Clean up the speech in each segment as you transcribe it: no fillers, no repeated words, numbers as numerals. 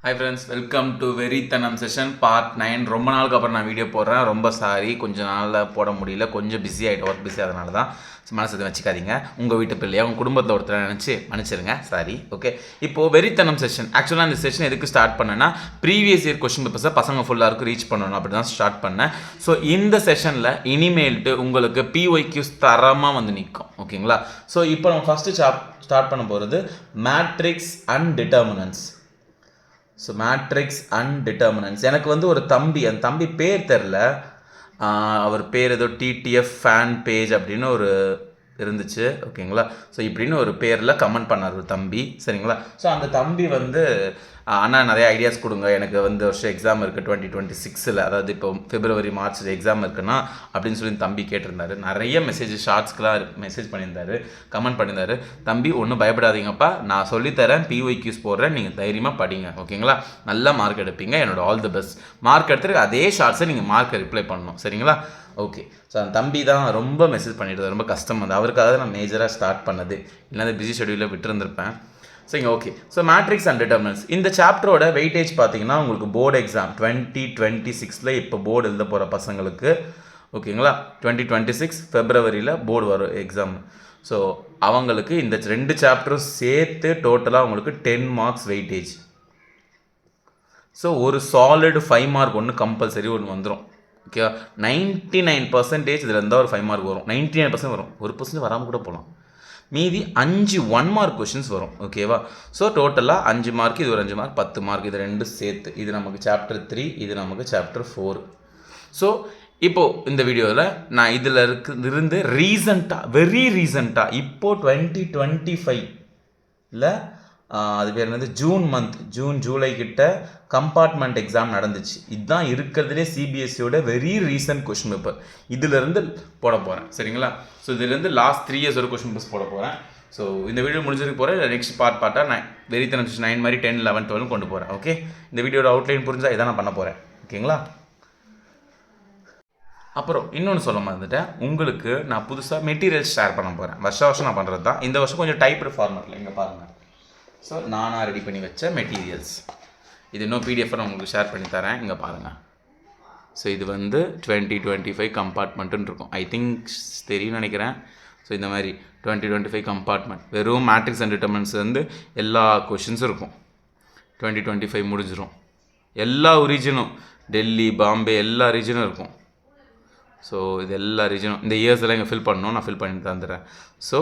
Hi friends, welcome to வெறித்தனம் session part 9. ரொம்ப நாளுக்கு அப்புறம் நான் வீடியோ போடுறேன். ரொம்ப சாரி, கொஞ்சம் நாளில் போட முடியல. கொஞ்சம் பிஸி ஆகிட்டு, ஒர்க் பிஸி. அதனால தான் மனசு வச்சுக்காதீங்க. உங்கள் வீட்டு பிள்ளையா உங்கள் குடும்பத்தில் ஒருத்தர் நினச்சி மன்னிச்சிருங்க. சாரி. ஓகே, இப்போது வெறித்தனம் செஷன். ஆக்சுவலாக இந்த செஷன் எதுக்கு ஸ்டார்ட் பண்ணேன்னா, ப்ரீவியஸ் இயர் கொஸ்டின் பேப்பர்ஸை பசங்க ஃபுல்லாக ரீச் பண்ணணும் அப்படி தான் ஸ்டார்ட் பண்ணேன். ஸோ இந்த செஷனில் இனிமேல்ட்டு உங்களுக்கு பிஒய்க்யூஸ் தரமாக வந்து நிற்கும். ஓகேங்களா? ஸோ இப்போ நம்ம ஃபஸ்ட்டு ஸ்டார்ட் பண்ண போகிறது matrix and determinants. So matrix and determinants. எனக்கு வந்து ஒரு தம்பி, அந்த தம்பி பேர் தெரில, அவர் பேர் ஏதோ டிடிஎஃப் ஃபேன் பேஜ் அப்படின்னு ஒரு இருந்துச்சு. ஓகேங்களா? ஸோ இப்படின்னு ஒரு பேரில் கமெண்ட் பண்ணார் ஒரு தம்பி. சரிங்களா? ஸோ அந்த தம்பி வந்து அண்ணா நிறைய ஐடியாஸ் கொடுங்க, எனக்கு வந்து வருஷம் எக்ஸாம் இருக்குது 2026, அதாவது இப்போ February March எக்ஸாம் இருக்குன்னா அப்படின்னு சொல்லி தம்பி கேட்டிருந்தார். நிறைய ஷார்ட்ஸ்க்கெலாம் மெசேஜ் பண்ணியிருந்தார், கமெண்ட் பண்ணியிருந்தார். தம்பி ஒன்றும் பயப்படாதீங்கப்பா, நான் சொல்லித்தரேன், பிஒய்க்யூஸ் போடுறேன், நீங்கள் தைரியமாக படிங்க. ஓகேங்களா? நல்ல மார்க் எடுப்பீங்க, என்னோட ஆல் தி பெஸ்ட். மார்க் எடுத்துட்டு அதே ஷார்ட்ஸை நீங்கள் மார்க்கை ரிப்ளை பண்ணணும். சரிங்களா? ஓகே. ஸோ அந்த தம்பி தான் ரொம்ப மெசேஜ் பண்ணிட்டு, ரொம்ப கஷ்டம் வந்து அவருக்காக நான் மேஜராக ஸ்டார்ட் பண்ணது, இல்லை அந்த பிஸி ஷெடியூலில் விட்டுருந்துருப்பேன். சரிங்க. Okay. So matrix and determinants, இந்த சாப்டரோட வெயிட்டேஜ் பார்த்தீங்கன்னா உங்களுக்கு போர்டு எக்ஸாம் 2026 இப்போ போர்டு எழுத போகிற பசங்களுக்கு, ஓகேங்களா, 2026 Februaryயில் போர்டு வரும் எக்ஸாம். ஸோ அவங்களுக்கு இந்த 2 சாப்டரும் சேர்த்து டோட்டலாக உங்களுக்கு 10 மார்க்ஸ் வெயிட்டேஜ். ஸோ ஒரு சாலிட் 5 மார்க் ஒன்று கம்பல்சரி ஒன்று வந்துடும். ஓகேவா? 99% இதில் இருந்தால் ஒரு 5 மார்க் வரும், 99% வரும், 1% வராமல் கூட போகலாம். மீதி 5 1 மார்க் கொஷின்ஸ் வரும். ஓகேவா? ஸோ டோட்டலாக 5 மார்க், இது ஒரு 5 மார்க், 10 மார்க், இது 2 சேர்த்து. இது நமக்கு சாப்டர் 3, இது நமக்கு சாப்டர் 4. ஸோ இப்போது இந்த வீடியோவில் நான் இதில் இருந்து ரீசண்டாக, வெரி ரீசண்டாக இப்போது 2025 அது பேர் என்னது, ஜூன் ஜூலை கிட்ட கம்பார்ட்மெண்ட் எக்ஸாம் நடந்துச்சு. இதுதான் இருக்கிறதுலே சிபிஎஸ்சியோட வெரி ரீசன்ட் கொஷின் பேப்பர். இதிலிருந்து போட போகிறேன். சரிங்களா? ஸோ இதிலேருந்து லாஸ்ட் 3 இயர்ஸ் ஒரு கொஷின் பேப்பர்ஸ் போட போகிறேன். ஸோ இந்த வீடியோ முடிஞ்சதுக்கு போகிறேன். நெக்ஸ்ட் பார்ட்டாக நான் வெறித்தனம் 9 மாதிரி 10, 11, 12 கொண்டு போகிறேன். ஓகே, இந்த வீடியோட அவுட்லைன் புரிஞ்சால் இதான் நான் பண்ண போகிறேன். ஓகேங்களா? அப்புறம் இன்னொன்று சொல்ல மறந்துட்டேன், உங்களுக்கு நான் புதுசாக மெட்டீரியல்ஸ் ஷேர் பண்ண போகிறேன். வருஷம் நான் பண்ணுறது தான். இந்த வருஷம் கொஞ்சம் டைப்டு ஃபார்மேட்டில், இங்கே பாருங்கள். ஸோ நானாக ரெடி பண்ணி வச்ச மெட்டீரியல்ஸ், இது இன்னும் பிடிஎஃப் நான் உங்களுக்கு ஷேர் பண்ணி தரேன். இங்கே பாருங்கள். ஸோ இது வந்து 2025 கம்பார்ட்மெண்ட்டுன்னு இருக்கும். ஐ திங்க் தெரியும்னு நினைக்கிறேன். ஸோ இந்த மாதிரி 2025 கம்பார்ட்மெண்ட், வெறும் மேட்ரிக்ஸ் அண்ட் டிட்டர்மினன்ட்ஸ் வந்து எல்லா கொஷின்ஸும் இருக்கும். 2025 முடிஞ்சிடும். எல்லா ரீஜனும், டெல்லி, பாம்பே, எல்லா ரீஜனும் இருக்கும். ஸோ இது எல்லா ரீஜனும், இந்த இயர்ஸ் எல்லாம் இங்கே ஃபில் பண்ணணும், நான் ஃபில் பண்ணி தந்துடுறேன். ஸோ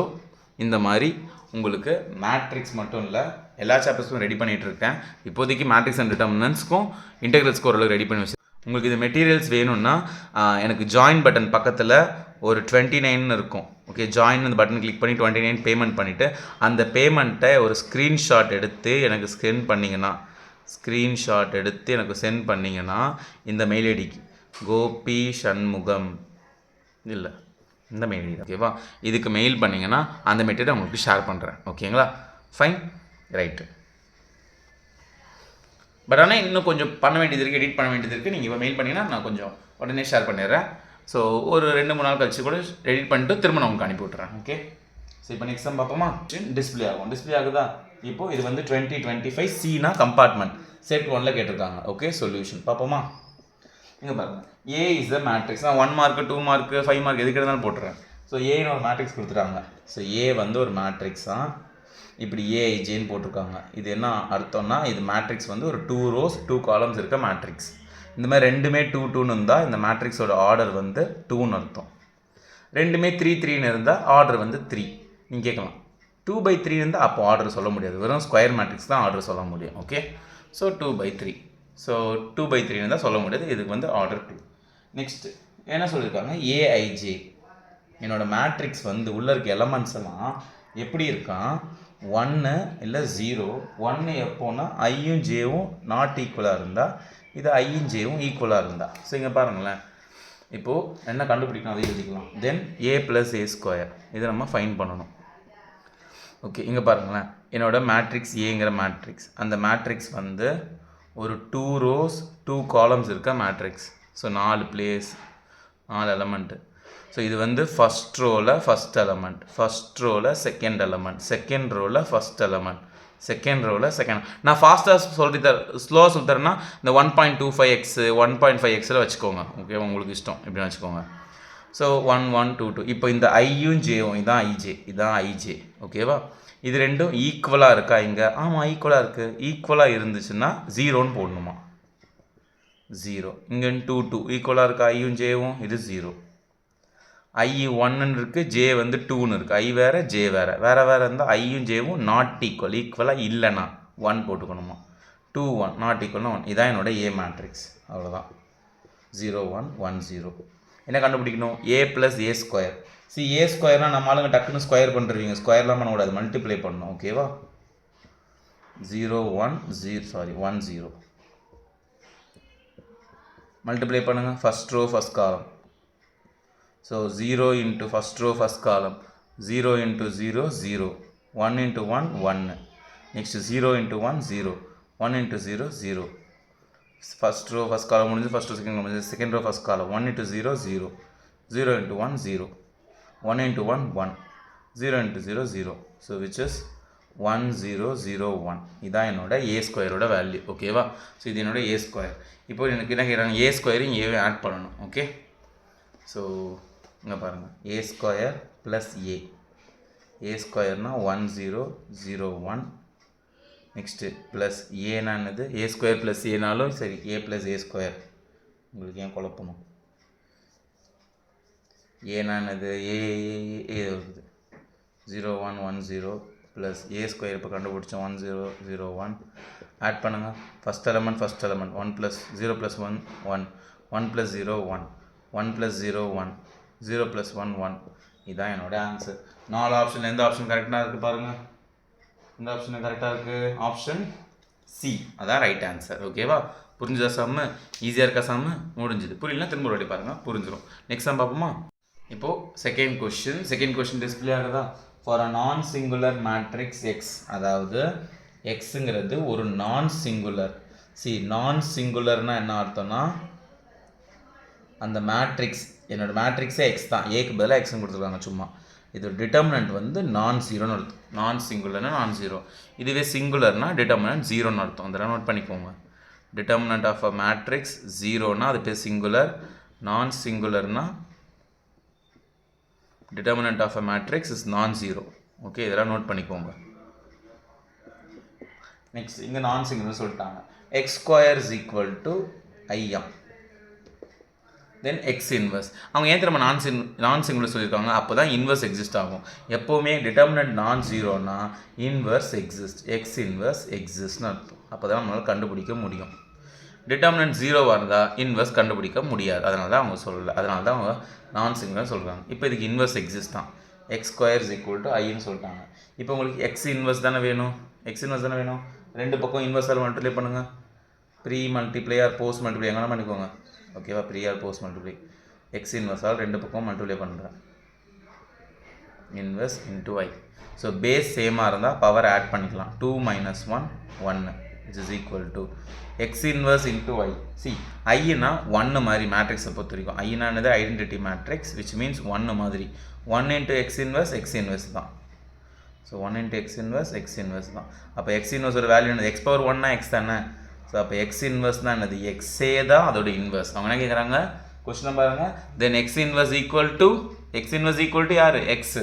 இந்த மாதிரி உங்களுக்கு மேட்ரிக்ஸ் மட்டும் இல்லை, எல்லா சாப்டர்ஸும் ரெடி பண்ணிகிட்டு இருக்கேன். இப்போதைக்கு மேட்ரிக்ஸ் அண்ட் டிட்டர்மினன்ட்ஸ்க்கும் இன்டெகிரல்ஸ்க்கு ஓரளவுக்கு ரெடி பண்ணி வச்சு. உங்களுக்கு இது மெட்டீரியல்ஸ் வேணும்னா எனக்கு ஜாயின் பட்டன் பக்கத்தில் ஒரு 29 இருக்கும். ஓகே, ஜாயின் அந்த பட்டன் கிளிக் பண்ணி 29 பேமெண்ட் பண்ணிவிட்டு அந்த பேமெண்ட்டை ஒரு ஸ்க்ரீன்ஷாட் எடுத்து எனக்கு சென்ட் பண்ணிங்கன்னா இந்த மெயில் ஐடிக்கு கோபி சண்முகம் இல்லை இந்த மெயில் ஐடி, ஓகேவா, இதுக்கு மெயில் பண்ணிங்கன்னா அந்த மெட்டீரியல் உங்களுக்கு ஷேர் பண்ணுறேன். ஓகேங்களா? Fine, right. பட் ஆனால் இன்னும் கொஞ்சம் பண்ண வேண்டியது இருக்குது, எடிட் பண்ண வேண்டியது இருக்குது. நீங்கள் இப்போ மெயில் பண்ணிங்கன்னா நான் கொஞ்சம் உடனே ஷேர் பண்ணிடுறேன். ஸோ ஒரு 2-3 நாள் கழிச்சு கூட எடிட் பண்ணிட்டு திரும்ப நான் உங்களுக்கு அனுப்பி விட்றேன். ஓகே. ஸோ இப்போ நெக்ஸ்ட் டைம் பார்ப்போமா? டிஸ்பிளே ஆகுதா? இப்போது இது வந்து 2025 சீனா கம்பார்ட்மெண்ட் செட் 1ல் கேட்டிருக்காங்க. ஓகே, சொல்யூஷன் பார்ப்போமா? இங்கே பாருங்கள், ஏ இஸ் த மேட்ரிக்ஸ். நான் 1 மார்க்கு 2 மார்க்கு 5 மார்க் எதுக்கு இருந்தாலும் போட்டுறேன். ஸோ ஏன்னு ஒரு மேட்ரிக்ஸ் கொடுத்துட்டாங்க. ஸோ ஏ வந்து ஒரு மேட்ரிக்ஸ் தான். இப்படி ஏஐஜேன்னு போட்டிருக்காங்க. இது என்ன அர்த்தம்னா, இது மேட்ரிக்ஸ் வந்து ஒரு 2 rows 2 columns இருக்க மேட்ரிக்ஸ். இந்த மாதிரி ரெண்டுமே 2-2ன்னு இருந்தால் இந்த மேட்ரிக்ஸோட ஆர்டர் வந்து 2ன்னு அர்த்தம். ரெண்டுமே 3-3ன்னு இருந்தால் ஆர்டர் வந்து 3. நீங்கள் கேட்கலாம் 2/3 இருந்தால் அப்போ ஆர்டர் சொல்ல முடியாது, வெறும் ஸ்கொயர் மேட்ரிக்ஸ் தான் ஆர்டர் சொல்ல முடியும். Okay, so 2/3. ஸோ 2/3 தான் சொல்ல முடியாது, இதுக்கு வந்து ஆர்டர் 2. நெக்ஸ்ட்டு என்ன சொல்லியிருக்காங்க, ஏஐஜே. என்னோடய மேட்ரிக்ஸ் வந்து உள்ளே இருக்க எலமெண்ட்ஸ் எல்லாம் எப்படி இருக்கான், 1 இல்லை 0. 1 எப்போனா ஐயும் ஜேவும் நாட் ஈக்குவலாக இருந்தால், இது ஐயும் ஜேவும் ஈக்குவலாக இருந்தால். ஸோ இங்கே பாருங்களேன், இப்போது என்ன கண்டுபிடிக்கணும் அதை எழுதிக்கலாம். தென் a + a², இதை நம்ம ஃபைன் பண்ணணும். ஓகே, இங்கே பாருங்களேன், என்னோடய மேட்ரிக்ஸ் ஏங்கிற மேட்ரிக்ஸ், அந்த மேட்ரிக்ஸ் வந்து ஒரு 2 rows 2 columns இருக்க matrix. So 4 place 4 element. So இது வந்து ஃபஸ்ட் ரோவில் ஃபஸ்ட் எலமெண்ட், ஃபஸ்ட் ரோவில் செகண்ட் எலமெண்ட், செகண்ட் ரோவில் ஃபஸ்ட் எலமெண்ட், செகண்ட் ரோவில் செகண்ட். நான் ஃபாஸ்ட்டாக ஸ்லோவாக சொல்லி தரேன்னா இந்த 1.25x 1.5xல் வச்சுக்கோங்க. ஓகே, உங்களுக்கு இஷ்டம் இப்படின்னு வச்சுக்கோங்க. ஸோ 1 1 2 2. இப்போ இந்த ஐயும் ஜேவும் இதான் ஐஜே, இதான் ஐஜே. ஓகேவா? இது ரெண்டும் ஈக்குவலாக இருக்கா இங்கே? ஆமாம், ஈக்குவலாக இருக்குது. ஈக்குவலாக இருந்துச்சுன்னா 0ன்னு போடணுமா? 0. இங்கே 2 2 ஈக்குவலாக இருக்கா ஐயும் ஜேவும்? இது 0. ஐ 1ன்னு இருக்குது, ஜே வந்து 2ன்னு இருக்குது. ஐ வேறு ஜே வேறு இருந்தால் ஐயும் ஜேவும் நாட் ஈக்குவலாக இல்லைன்னா 1 போட்டுக்கணுமா? 2 1 நாட் ஈக்குவல்னா 1. இதான் என்னோட ஏ மேட்ரிக்ஸ். அவ்வளோதான். 0 1 1 0. என்ன கண்டுபிடிக்கணும்? ஏ ப்ளஸ் ஏ ஸ்கொயர். ஏ ஸ்கொயர்னால் நம்ம ஆளுங்க டக்குன்னு ஸ்கொயர் பண்ணுறீங்க. ஸ்கொயர்லாம் பண்ணக்கூடாது, மல்டிப்ளை பண்ணணும். ஓகேவா? 0 1 0 மல்டிப்ளை பண்ணுங்கள். First row first column. So 0 into first row first column. 0 into 0 0. 1 into 1 1. Next 0 into 1 0. 1 into 0 0. First row first column முடிஞ்சு, ஃபஸ்ட் ரோ செகண்ட் முடிஞ்சு, second row first column. 1 into 0 0. 0 into 1 0. 1 into 1 1. 0 into 0 0. So which is 1 0 0 1. இதான் என்னோட ஏ ஸ்கொயரோட value. ஓகேவா? So இது என்னோட ஏ square. இப்போ எனக்கு என்ன கேட்குறாங்க? ஏ ஸ்கொயரையும் ஏவே ஆட் பண்ணணும். ஓகே, ஸோ இங்கே பாருங்கள், ஏ square plus A. A ஸ்கொயர்னால் 1 0 0 1. Next plus ஏனானது A square plus ஏனாலும் சரி, ஏ ப்ளஸ் ஏ ஸ்கொயர். உங்களுக்கு ஏன் குழப்பணும்? ஏனானது ஏ இருக்குது. 0 1 1 0 ப்ளஸ் ஏ ஸ்கொயர் இப்போ கண்டுபிடிச்சோம் 1 0 0 1. ஆட் பண்ணுங்கள். First element 1 plus 0 plus 1 1. 1 plus 0 1. 1 plus 0 1. 0 plus 1 1. இதுதான் என்னோட ஆன்சர். 4 ஆப்ஷன் எந்த ஆப்ஷன் கரெக்டாக இருக்குது பாருங்கள். இந்த ஆப்ஷன் கரெக்டாக இருக்குது. ஆப்ஷன் சி, அதான் ரைட் ஆன்சர். ஓகேவா? புரிஞ்சுதா சம்மு? ஈஸியாக இருக்கா சம்மு? முடிஞ்சுது. புரியலனா திரும்ப ஒரு வாட்டி பாருங்கள், புரிஞ்சிடும். நெக்ஸ்ட் சம் பார்ப்போமா? இப்போது செகண்ட் கொஸ்டின் டிஸ்பிளே ஆகுதா? ஃபார் அ நான் சிங்குலர் மேட்ரிக்ஸ் எக்ஸ், அதாவது எக்ஸுங்கிறது ஒரு நான் சிங்குலர். நான் சிங்குலர்னால் என்ன அர்த்தம்னா, அந்த மேட்ரிக்ஸ், என்னோடய மேட்ரிக்ஸே எக்ஸ் தான், ஏக்கு பதிலாக எக்ஸ்ன்னு கொடுத்துருக்காங்க சும்மா. இது டிட்டர்மினன்ட் வந்து நான் ஜீரோன்னு அர்த்தம். நான் சிங்குலர்னா நான் ஜீரோ. இதுவே சிங்குலர்னா டிட்டர்மினன்ட் ஜீரோன்னு அர்த்தம். அதெல்லாம் நோட் பண்ணிக்கோங்க. டிட்டர்மினன்ட் ஆஃப் அ மேட்ரிக்ஸ் ஜீரோனா அது பேர் சிங்குலர். நான் சிங்குலர்னா determinant of a matrix is non zero. Okay, இதெல்லாம் நோட் பண்ணிக்கோங்க. நெக்ஸ்ட் இங்கே நான் சிங்குலர் சொல்லிட்டாங்க. X square is equal to I M. Then x inverse. அவங்க ஏன் திரும்ப நான் சிங்குலர் சொல்லியிருக்காங்க? அப்போ தான் இன்வர்ஸ் எக்ஸிஸ்ட் ஆகும். எப்போவுமே டிட்டர்மினன்ட் நான் ஜீரோனா இன்வர்ஸ் எக்ஸிஸ்ட், எக்ஸ் இன்வர்ஸ் எக்ஸிஸ்ட்னு அர்த்தம். அப்போ தான் நம்மளால் கண்டுபிடிக்க முடியும். டிட்டர்மினன்ட் ஜீரோவாக இருந்தால் இன்வர்ஸ் கண்டுபிடிக்க முடியாது. அதனால தான் அவங்க சொல்லலை. அதனால தான் அவங்க நான் சிங்குலர் சொல்கிறாங்க. இப்போ இதுக்கு இன்வர்ஸ் எக்ஸிஸ்ட் தான். X square is equal to ஐன்னு சொல்லிட்டாங்க. இப்போ உங்களுக்கு எக்ஸ் இன்வர்ஸ் தானே வேணும். ரெண்டு பக்கம் இன்வர்ஸால் மல்டிப்ளை பண்ணுங்கள். Pre multiply or post multiply எங்கன்னா பண்ணிக்கோங்க. ஓகேவா? Pre or post multiply. X இன்வர்ஸால் ரெண்டு பக்கம் மல்டிப்ளை பண்ணுறேன். Inverse into I. So base சேமாக இருந்தால் பவர் ஆட் பண்ணிக்கலாம். 2 - 1 1 which is equal to x inverse into I. ஐனா 1 மாதிரி மேட்ரிக்ஸை பொறுத்த வரைக்கும். ஐனானது ஐடென்டிட்டி மேட்ரிக்ஸ் விச் மீன்ஸ் 1 மாதிரி. 1 இன்ட்டு எக்ஸ் இன்வர்ஸ் தான். ஸோ 1 இன்ட்டு எக்ஸ் இன்வர்ஸ் தான். அப்போ எக்ஸ் இன்வர்ஸ் ஒரு வேல்யூ என்னது? எக்ஸ் பவர் 1னா எக்ஸ் தானே. ஸோ அப்போ எக்ஸ் இன்வர்ஸ்னால் என்னது? எக்ஸே தான் அதோட இன்வர்ஸ். அவங்க என்ன கேட்குறாங்க? கொஸ்டின் பாருங்க. தென் எக்ஸ் இன்வர்ஸ் ஈக்குவல் டு யார்? எக்ஸ்.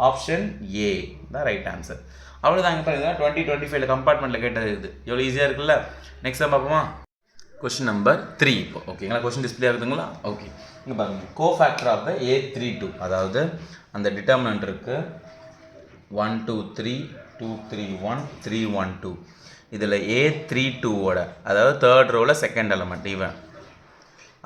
ஆப்ஷன் ஏ தான் ரைட் ஆன்சர். அவ்வளோதான். இங்கே பாருங்க 2025 கம்பார்ட்மெண்ட்டில் கேட்டது இது. எவ்வளோ ஈஸியாக இருக்குல்ல? நெக்ஸ்ட் பார்ப்போமா? கொஸ்டின் நம்பர் 3 இப்போ. ஓகேங்களா? Question display ஆகுதுங்களா? ஓகே, இங்கே பாருங்கள். கோஃபேக்டர் ஆஃப் த A32, அதாவது அந்த டிட்டர்மினன்ட் இருக்குது 1 2 3 2 3 1 3 1 2. இதில் A32ஓட, அதாவது தேர்ட் ரோவில் செகண்ட் எலமெண்ட் இவன்,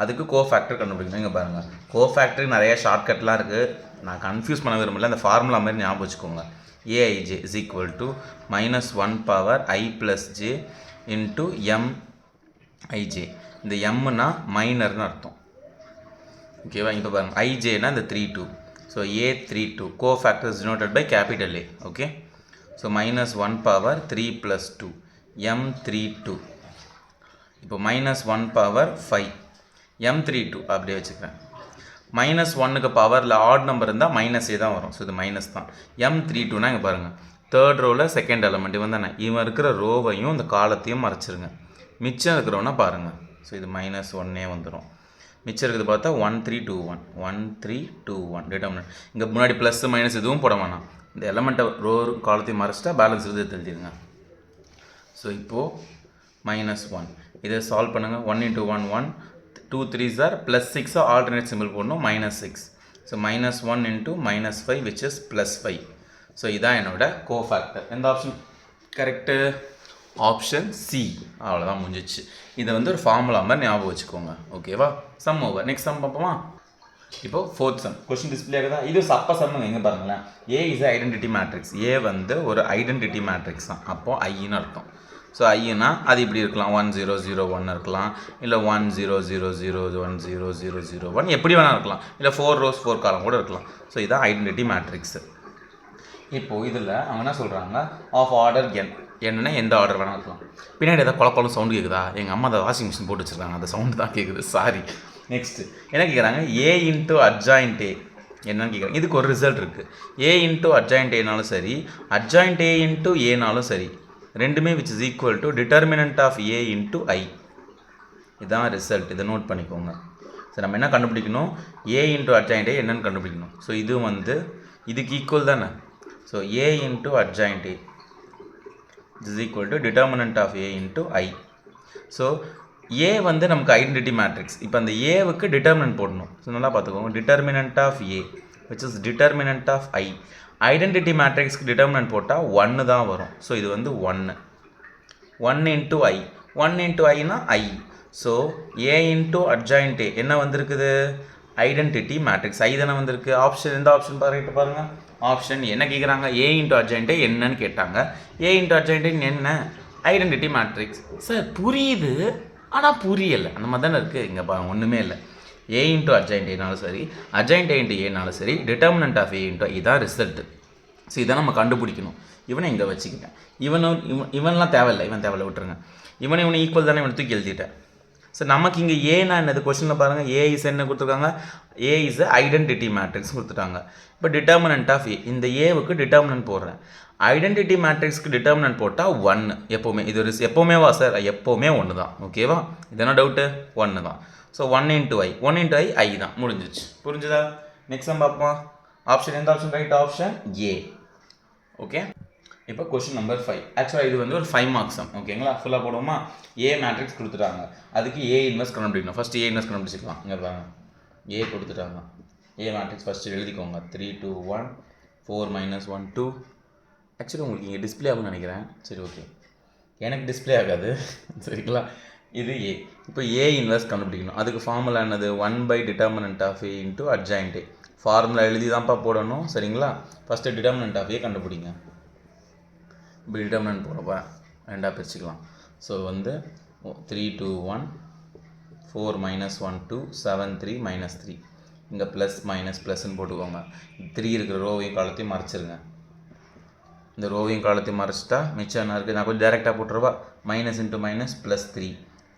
அதுக்கு கோஃபேக்டர் கண்டுபிடிக்கணும். இங்கே பாருங்கள், கோஃபேக்டருக்கு நிறைய ஷார்ட்கட்லாம் இருக்குது. நான் கன்ஃபியூஸ் பண்ண விரும்பல. அந்த ஃபார்முலா மாதிரி ஞாபகம் வச்சுக்கோங்க. AIJ is equal to -1 power I + j into MIJ. இந்த எம்னா மைனர்னு அர்த்தம். ஓகேவா? இப்போ பாருங்கள், ஐஜேனா இந்த 32. So A32 cofactor is denoted by capital A. Okay, so -1 power 3 + 2 M32. இப்போ -1 பவர் 5 M32 அப்படியே வச்சுக்கிறேன். -1க்கு பவரில் ஆட் நம்பர் இருந்தால் -a தான் வரும். ஸோ இது மைனஸ் தான். M32னா இங்கே பாருங்கள், தேர்ட் ரோவில் செகண்ட் எலமெண்ட் இவன் தானே, இவன் இருக்கிற ரோவையும் இந்த காலத்தையும் மறைச்சிருங்க. மிச்சம் இருக்கிறவனா பாருங்கள். ஸோ இது -1 வந்துடும். மிச்சம் இருக்கிறது பார்த்தா 1 3 2 1 1 3 2 1 டிட்டர்மினன்ட். இங்கே முன்னாடி ப்ளஸ் மைனஸ் எதுவும் போட வேணாம். இந்த எலமெண்ட்டை ரோ காலத்தையும் மறைச்சிட்டா பேலன்ஸ் இது தெரிஞ்சுருங்க. ஸோ இப்போது -1 இதை சால்வ் பண்ணுங்கள். 1 × 1 1 2 3s are +6 ஆல்டர்னேட் சிம்பிள் போடணும் -6. So -1 × -5 which is +5. ஸோ இதான் என்னோட கோஃபேக்டர். எந்த ஆப்ஷன் கரெக்டு? Option C. அவ்வளோதான் முடிஞ்சிச்சு. இதை வந்து ஒரு ஃபார்முலா மாதிரி ஞாபகம் வச்சுக்கோங்க. ஓகேவா? Some over. நெக்ஸ்ட் சம் பார்ப்போமா? இப்போ ஃபோர்த் சம் கொஸ்டின் டிஸ்பிளே ஆகுதா? இது சப்ப சம்முங்க. எங்கே பாருங்களேன், ஏ இஸ் ஐடென்டிட்டி மேட்ரிக்ஸ். ஏ வந்து ஒரு ஐடென்டிட்டி மேட்ரிக்ஸ் தான். அப்போது ஐன்னு அர்த்தம். ஸோ ஐனா அது இப்படி இருக்கலாம், 1 0 0 1 இருக்கலாம், இல்லை 1 0 0 0 1 0 0 0 1 எப்படி வேணால் இருக்கலாம், இல்லை 4 rows 4 காலம் கூட இருக்கலாம். ஸோ இதான் ஐடென்டிட்டி மேட்ரிக்ஸு. இப்போது இதில் அவங்க என்ன சொல்கிறாங்க, ஆஃப் ஆர்டர் என். என்னென்னா எந்த ஆர்டர் வேணால் இருக்கலாம். பின்னாடி ஏதாவது குழப்பம் சவுண்டு கேட்குதா? எங்கள் அம்மா அதை வாஷிங் மிஷின் போட்டு வச்சுருக்காங்க, அந்த சவுண்டு தான் கேட்குது, சாரி. நெக்ஸ்ட்டு என்ன கேட்குறாங்க, ஏ இன்ட்டு அட்ஜாயிண்ட் ஏ என்னன்னு கேட்குறாங்க. இதுக்கு ஒரு ரிசல்ட் இருக்குது. ஏ இன்ட்டு அட்ஜாயிண்ட் ஏனாலும் சரி, அட்ஜாயிண்ட் ஏ இன்ட்டு ஏனாலும் சரி, ரெண்டுமே which is equal to determinant of A into I. இதுதான் ரிசல்ட். இதை நோட் பண்ணிக்கோங்க. ஸோ நம்ம என்ன கண்டுபிடிக்கணும், ஏ இன்ட்டு அட்ஜாயிண்ட் ஏ என்னன்னு கண்டுபிடிக்கணும். ஸோ இது வந்து இதுக்கு ஈக்குவல் தானே. So A into adjoint A is equal to determinant of A into I. So A வந்து நமக்கு ஐடென்டிட்டி மேட்ரிக்ஸ். இப்போ அந்த ஏவுக்கு டிட்டர்மினன்ட் போடணும். ஸோ நல்லா பார்த்துக்கோங்க, determinant of A which is determinant of I. Identity மேட்ரிக்ஸ்க்கு டிட்டர்மினன்ட் போட்டால் 1 தான் வரும். ஸோ இது வந்து 1 × ஐ. 1 × ஐனா I. So A into adjoint A என்ன வந்திருக்குது, ஐடென்டிட்டி மேட்ரிக்ஸ். ஐ தானே வந்திருக்கு. ஆப்ஷன் எந்த ஆப்ஷன் பாருங்கள். ஆப்ஷன் என்ன கேட்குறாங்க, ஏ இன்ட்டு அட்ஜாயிண்ட் ஏ என்னன்னு கேட்டாங்க. ஏ இன்ட்டு அட்ஜாயிண்ட் என்ன, ஐடென்டிட்டி மேட்ரிக்ஸ். சார் புரியுது, ஆனால் புரியலை, அந்த மாதிரி தானே இருக்குது. இங்கே ஒன்றுமே இல்லை. ஏ இன்ட்டு அட்ஜாயிண்ட் ஏனாலும் சரி, அட்ஜாயிண்ட் ஏ இன்ட்டு ஏனாலும் சரி, டிட்டர்மினன்ட் ஆஃப் ஏ இன்ட்டு இதான் ரிசல்ட்டு. ஸோ இதை நம்ம கண்டுபிடிக்கணும். இவனை இங்கே வச்சுக்கிட்டேன். இவன்லாம் தேவையில்லை, இவன் தேவையில்லை, விட்டுருங்க. இவனை ஈக்குவல் தானே, இவனை தூக்கி எழுதிட்டேன். ஸோ நமக்கு இங்கே ஏன்னா என்னது, கொஸ்டினில் பாருங்கள், ஏ இஸ் என்ன கொடுத்துருக்காங்க, ஏ இஸ் ஐடென்டிட்டி மேட்ரிக்ஸ் கொடுத்துட்டாங்க. இப்போ டிட்டர்மினன்ட் ஆஃப் ஏ, இந்த ஏவுக்கு டிட்டர்மினன்ட் போடுறேன். ஐடென்டிட்டி மேட்ரிக்ஸ்க்கு டிட்டர்மினன்ட் போட்டால் 1 எப்போவுமே. இது ஒரு எப்போவுமேவா சார், எப்போவுமே 1 தான். ஓகேவா? இது என்ன டவுட்டு, 1 தான். ஸோ 1 × ஐ, 1 × ஐ ஐ தான், முடிஞ்சிச்சு. புரிஞ்சுதா? நெக்ஸ்ட் நம்ம பார்ப்போம். ஆப்ஷன் எந்த option right, option A. Okay, இப்போ கொஸ்டின் நம்பர் 5. ஆக்சுவலாக இது வந்து ஒரு 5 மார்க்ஸ் சம். ஓகேங்களா? ஃபுல்லாக போடுவோமா? ஏ மேட்ரிக்ஸ் கொடுத்துட்டாங்க, அதுக்கு ஏ இன்வெர்ஸ் கண்டுபிடிக்கணும். ஃபஸ்ட்டு ஏ இன்வெர்ஸ் கண்டுபிடிச்சிக்கலாம். இங்கே பாருங்க, ஏ கொடுத்துட்டாங்க. ஏ மேட்ரிக்ஸ் ஃபஸ்ட்டு எழுதிக்கோங்க. 3 2 1 4 - 1 2. ஆக்சுவலி உங்களுக்கு இங்கே டிஸ்பிளே ஆகும்னு நினைக்கிறேன். சரி, ஓகே, எனக்கு டிஸ்பிளே ஆகாது. சரிங்களா? இது ஏ. இப்போ ஏ இன்வெர்ஸ் கண்டுபிடிக்கணும். அதுக்கு ஃபார்முலா என்னது, one by determinant of A into adjoint A. Formula எழுதி தான்ப்பா போடணும். சரிங்களா? ஃபஸ்ட்டு டிட்டர்மினன்ட் ஆஃப் ஏ கண்டுபிடிங்க. இப்போ டிட்டர்மினன்ட் போடப்பா ரெண்டாக பிரிச்சுக்கலாம். ஸோ வந்து 3 2 1 4 - 1 2 7 3 - 3. இங்கே ப்ளஸ் மைனஸ் ப்ளஸ்ன்னு போட்டுக்கோங்க. 3 இருக்கிற ரோவையும் காலத்தையும் மறைச்சிருங்க. இந்த ரோவையும் காலத்தையும் மறைச்சிட்டா மிச்சம் என்ன இருக்குது, நான் கொஞ்சம் டேரெக்டாக போட்டுருவா. Minus into minus plus 3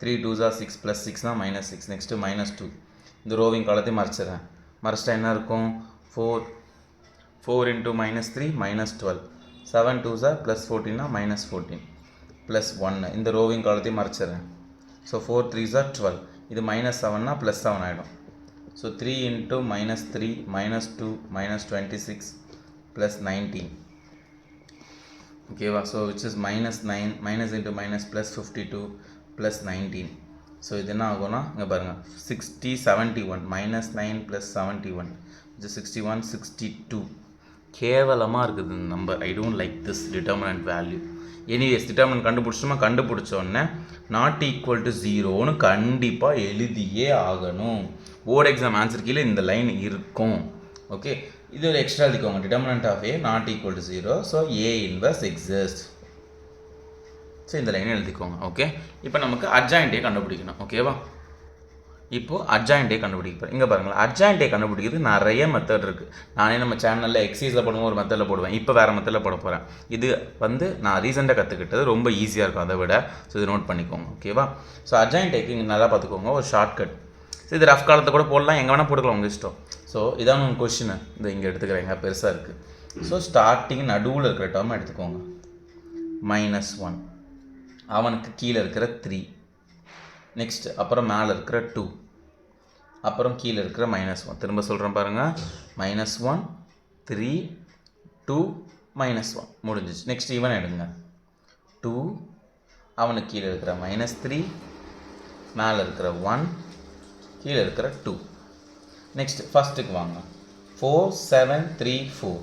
3 2s are 6 + 6 -6. Next -2. இந்த ரோவிங் காலத்தையும் மறைச்சிடுறேன். மறைச்சிட்டா என்ன இருக்கும், 4 × -3 -12. 7 2s are +14 -14 +1. இந்த ரோவிங் காலத்தையும் மறைச்சிடுறேன். So 4 3s are 12. இது -7 +7 ஆகிடும். ஸோ 3 × -3 -2 -26 +19. ஓகேவா? So which is -9 minus into minus +52 +19. So இது என்ன ஆகும்னா இங்கே பாருங்கள், 60 71 -9 + 71 இது 61 62. கேவலமாக இருக்குது இந்த number. I don't like this determinant value. Anyways determinant கண்டுபிடிச்சோமா, கண்டுபிடிச்சோன்னே நாட் ஈக்குவல் டு 0ன்னு கண்டிப்பாக எழுதியே ஆகணும். போர்டு எக்ஸாம் ஆன்சர் கீழே இந்த லைன் இருக்கும். ஓகே, இது ஒரு எக்ஸ்ட்ரா எழுதிக்கோங்க. Determinant of A not equal to 0, so A inverse exist. So இந்த லைனை எழுதிக்கோங்க. ஓகே, இப்போ நமக்கு அட்ஜாயிண்ட் ஏ கண்டுபிடிக்கணும். ஓகேவா? இப்போது அட்ஜாயிண்ட் ஏ கண்டுபிடிப்பேன். இங்கே பாருங்களேன், அட்ஜாயிண்ட் ஏ கண்டுபிடிக்கிறது நிறைய மெத்தட் இருக்குது. நானே நம்ம சேனலில் எக்ஸைஸில் போடுவோம், ஒரு மெத்தடில் போடுவேன். இப்போ வேறு மெத்தடில் போட போகிறேன். இது வந்து நான் ரீசெண்டாக கற்றுக்கிட்டது, ரொம்ப ஈஸியாக இருக்கும் அதை விட. ஸோ இது நோட் பண்ணிக்கோங்க. ஓகேவா? ஸோ அட்ஜாயிண்ட் ஏக்கு இங்கே நல்லா பார்த்துக்கோங்க, ஒரு ஷார்ட்கட். ஸோ இது ரஃப் காலத்தை கூட போடலாம், எங்கே வேணால் போட்டுக்கலாம், உங்கள் இஷ்டம். ஸோ இதான் உங்கள் கொஸ்டின். இந்த இங்கே எடுத்துக்கிறேங்க, பெருசாக இருக்குது. ஸோ ஸ்டார்டிங் நடுவில் இருக்கிற டேர்ம் எடுத்துக்கோங்க. -1 அவனுக்கு கீழே இருக்கிற 3 நெக்ஸ்ட் அப்புறம் மேலே இருக்கிற 2 அப்புறம் கீழே இருக்கிற -1 திரும்ப சொல்கிறேன் பாருங்கள். -1 3 2 -1 முடிஞ்சிச்சு. நெக்ஸ்ட் இவன் எடுங்க 2 அவனுக்கு கீழே இருக்கிற -3 மேலே இருக்கிற 1 கீழே இருக்கிற 2. நெக்ஸ்ட் ஃபஸ்ட்டுக்கு வாங்க 4 7 3 4.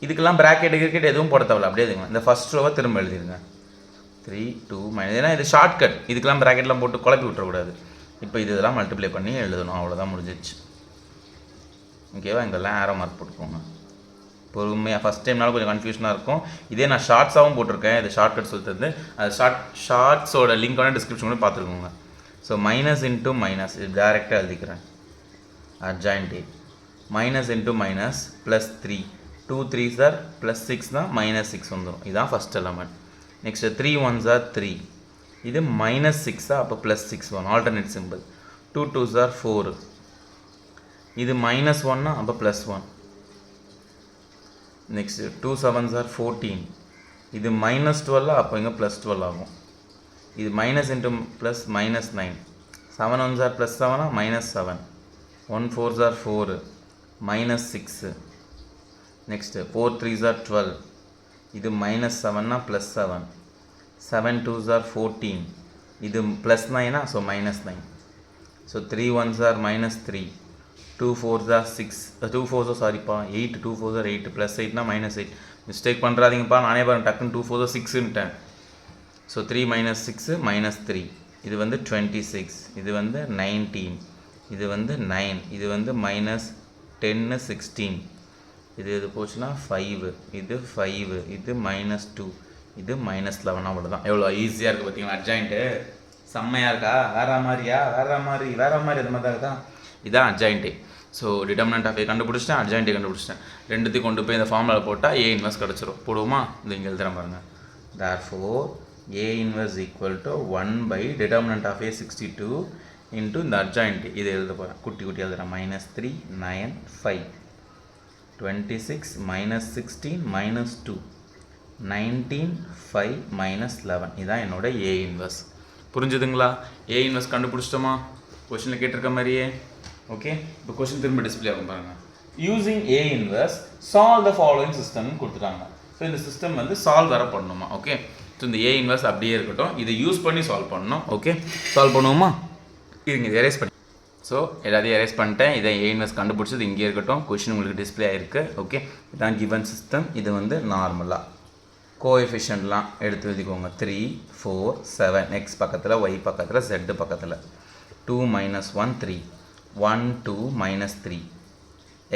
இதுக்கெல்லாம் ப்ராக்கெட் கிரிக்கெட் எதுவும் போட தேவையில்ல, அப்படியே இதுங்க இந்த ஃபஸ்ட் ரோவை திரும்ப எழுதிருங்க 3 2 ஏன்னா இது ஷார்ட்கட், இதுக்கெல்லாம் ப்ராக்கெட்லாம் போட்டு குழப்பி விட்டுறக்கூடாது. இப்போ இதெல்லாம் மல்டிப்ளை பண்ணி எழுதணும், அவ்வளோதான் முடிஞ்சிச்சு. ஓகேவா? இங்கெல்லாம் ஆரோ மார்க் போட்டுக்கோங்க பொறுமையாக. ஃபஸ்ட் டைம்னாலும் கொஞ்சம் கன்ஃபியூஷனாக இருக்கும். இதே நான் ஷார்ட்ஸாகவும் போட்டிருக்கேன், இது ஷார்ட்கட் சொல்லிட்டு அது ஷார்ட்ஸோட லிங்க்கான டிஸ்கிரிப்ஷன் கூட பார்த்துருக்கோங்க. ஸோ மைனஸ் இன்ட்டு மைனஸ் இது டேரெக்டாக எழுதிக்கிறேன். Adjoint minus into minus plus 3 2 3s are plus 6 தான் -6 வந்துடும். இதுதான் first element. Next 3 1s are 3 இது -6 அப்போ plus 6 1 alternate simple. 2 2s are 4 இது -1 அப்போ ப்ளஸ் 1. நெக்ஸ்ட் 2 7s are 14 இது -12 அப்போ இங்கே ப்ளஸ் 12 ஆகும். இது minus into plus -9 7 1s are plus 7 -7 1 4s are 4 -6. Next 4 3s are 12 இது -7 ப்ளஸ் 7 7 2s are 14 இது plus 9 so -9. So 3 1s are -3 2 4s are 6 2 4s சாரிப்பா 8 2 4s are 8 ப்ளஸ் 8 -8. மிஸ்டேக் பண்ணுறாதீங்கப்பா, நானே பாருங்க டக்குன்னு 2 4s 6ன்ட்டேன். ஸோ 3 -6 -3 இது வந்து 26 இது வந்து 19 இது வந்து 9 இது வந்து -10 16 இது போச்சுன்னா 5 இது 5 இது -2 இது -11. அவ்வளோதான். எவ்வளோ ஈஸியாக இருக்குது பார்த்தீங்களா? அட்ஜாயிண்ட்டு செம்மையாக இருக்கா? வேற மாதிரியா? வேற மாதிரி அது மாதிரி தான் இருக்கா? இதான் அட்ஜாயிண்ட்டு. ஸோ டிட்டர்மினன்ட் ஆஃப் ஏ கண்டுபிடிச்சிட்டேன், அட்ஜாயிண்ட்டை கண்டுபிடிச்சிட்டேன். ரெண்டுத்தையும் கொண்டு போய் இந்த ஃபார்முலா போட்டால் ஏ இன்வெர்ஸ் கிடச்சிரும். போடுவோமா? இது இங்கே எழுதுகிறேன் பாருங்கள். therefore A inverse equal to 1 by determinant of A 62 into இந்த adjoint. இது எழுத போகிறேன், குட்டி எழுதுகிறேன். -3 9 5 26 -16 -2 19 5 -11 இதான் என்னோட A inverse. புரிஞ்சுதுங்களா? A inverse கண்டுபிடிச்சிட்டோமா? கொஷனில் கேட்டிருக்க மாதிரியே. ஓகே, இப்போ கொஷின் திரும்ப டிஸ்பிளே ஆகும் பாருங்கள். Using A inverse solve the following சிஸ்டம்னு கொடுத்துட்டாங்க. ஸோ இந்த சிஸ்டம் வந்து சால்வ் வர பண்ணணுமா? ஓகே, ஸோ இந்த A inverse அப்படியே இருக்கட்டும், இதை யூஸ் பண்ணி சால்வ் பண்ணணும். ஓகே, சால்வ் பண்ணுவோமா? இருங்க, இதை எரேஸ் பண்ணி. ஸோ எல்லாத்தையும் எரேஸ் பண்ணிட்டேன். இதை A inverse கண்டுபிடிச்சது இங்கே இருக்கட்டும். கொஷின் உங்களுக்கு டிஸ்பிளே ஆகிருக்கு. ஓகே, இதான் கிவன் சிஸ்டம். இது வந்து நார்மலாக கோஎஃபிஷியன்ட்லாம் எடுத்து எழுதிக்கோங்க. 3 4 7 எக்ஸ் பக்கத்தில், ஒய் பக்கத்தில், Z பக்கத்தில். 2 -1 3 1 2 -3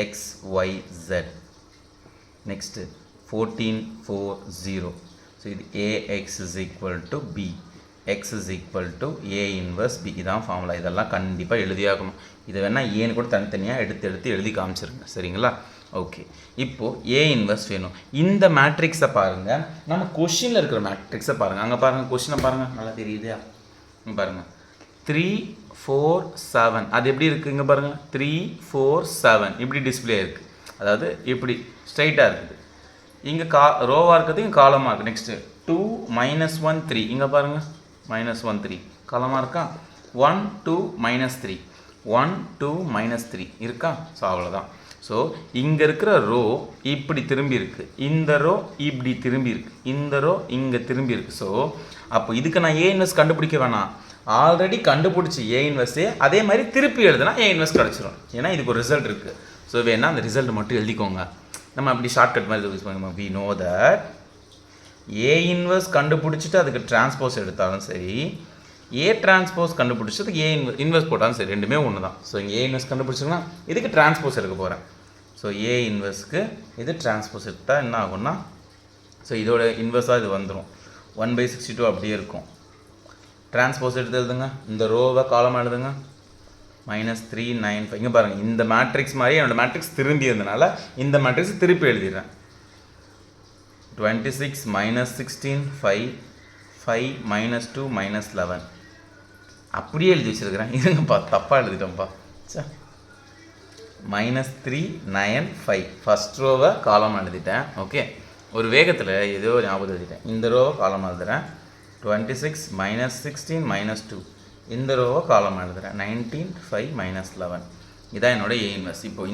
x y z. Next 14 4 0. So இது ax is equal to b, x is equal to a inverse b. இதான் ஃபார்முலா. இதெல்லாம் கண்டிப்பாக எழுதியாகணும். இதை வேணால் ஏன்னு கூட தனித்தனியாக எடுத்து எழுதி காமிச்சிருங்க. சரிங்களா? ஓகே, இப்போது ஏ இன்வெர்ஸ் வேணும். இந்த மேட்ரிக்ஸை பாருங்கள், நம்ம கொஷினில் இருக்கிற மேட்ரிக்ஸை பாருங்கள். அங்கே பாருங்கள், கொஷினை பாருங்கள், நல்லா தெரியுதா? இங்கே பாருங்கள் 3 4 7 அது எப்படி இருக்குது? இங்கே பாருங்கள் 3 4 7 இப்படி டிஸ்பிளே இருக்குது. அதாவது இப்படி ஸ்ட்ரைட்டாக இருக்குது. இங்கே ரோவாக இருக்கிறது, இங்கே காலமாக இருக்குது. நெக்ஸ்ட்டு 2 -1 3 இங்கே பாருங்கள் -1 3 காலமாக இருக்கா? 1 2 -3 1 2 -3 இருக்கா? ஸோ அவ்வளோதான். ஸோ இங்கே இருக்கிற ரோ இப்படி திரும்பி இருக்குது, இந்த ரோ இப்படி திரும்பி இருக்குது, இந்த ரோ இங்கே திரும்பி இருக்குது. ஸோ அப்போ இதுக்கு நான் ஏ இன்வெர்ஸ் கண்டுபிடிக்க வேணாம், ஆல்ரெடி கண்டுபிடிச்சி ஏ இன்வெர்ஸே அதே மாதிரி திருப்பி எழுதுனா ஏ இன்வெர்ஸ் கிடச்சிரும். ஏன்னா இதுக்கு ஒரு ரிசல்ட் இருக்குது. ஸோ வேணால் அந்த ரிசல்ட் மட்டும் எழுதிக்கோங்க. நம்ம அப்படி ஷார்ட்கட் மாதிரி யூஸ் பண்ணுவோம். We know that A inverse கண்டுபிடிச்சிட்டு அதுக்கு டிரான்ஸ்போஸ் எடுத்தாலும் சரி, ஏ டிரான்ஸ்போஸ் கண்டுபிடிச்சி அதுக்கு ஏ இன்வெர்ஸ் போட்டாலும் சரி, ரெண்டுமே ஒன்று தான். ஸோ இங்கே ஏ இன்வெர்ஸ் கண்டுபிடிச்சிங்கன்னா இதுக்கு டிரான்ஸ்போஸ் எடுக்க போகிறேன். ஸோ ஏ இன்வெர்ஸ்க்கு இது டிரான்ஸ்போஸ் எடுத்தால் என்ன ஆகும்னா, ஸோ இதோட இன்வெர்ஸாக இது வந்துடும். 1/62 அப்படியே இருக்கும். டிரான்ஸ்போஸ் எடுத்து எழுதுங்க, இந்த ரோவை காலம் எழுதுங்க. -3 9 5 இங்கே பாருங்கள், இந்த மேட்ரிக்ஸ் மாதிரி என்னோடய மேட்ரிக்ஸ் திரும்பி இருந்தனால இந்த மேட்ரிக்ஸ் திருப்பி எழுதிடுறேன். 26 -16 5 5 -2 -11 அப்படியே எழுதி வச்சுருக்கிறேன். இருங்கப்பா, தப்பாக எழுதிட்டோம்ப்பா. சே, -3 9 5 ஃபஸ்ட் ரோவை காலம் எழுதிட்டேன். ஓகே, ஒரு வேகத்தில் ஏதோ ஞாபகம் எழுதிட்டேன். இந்த ரோவை காலம் எழுதுகிறேன். 26 -16 -2. இந்த ரோவை காலம் எழுதுகிறேன். 19 5 -11. இதான் என்னோட ஏ இன்வெர்ஸ். இப்போது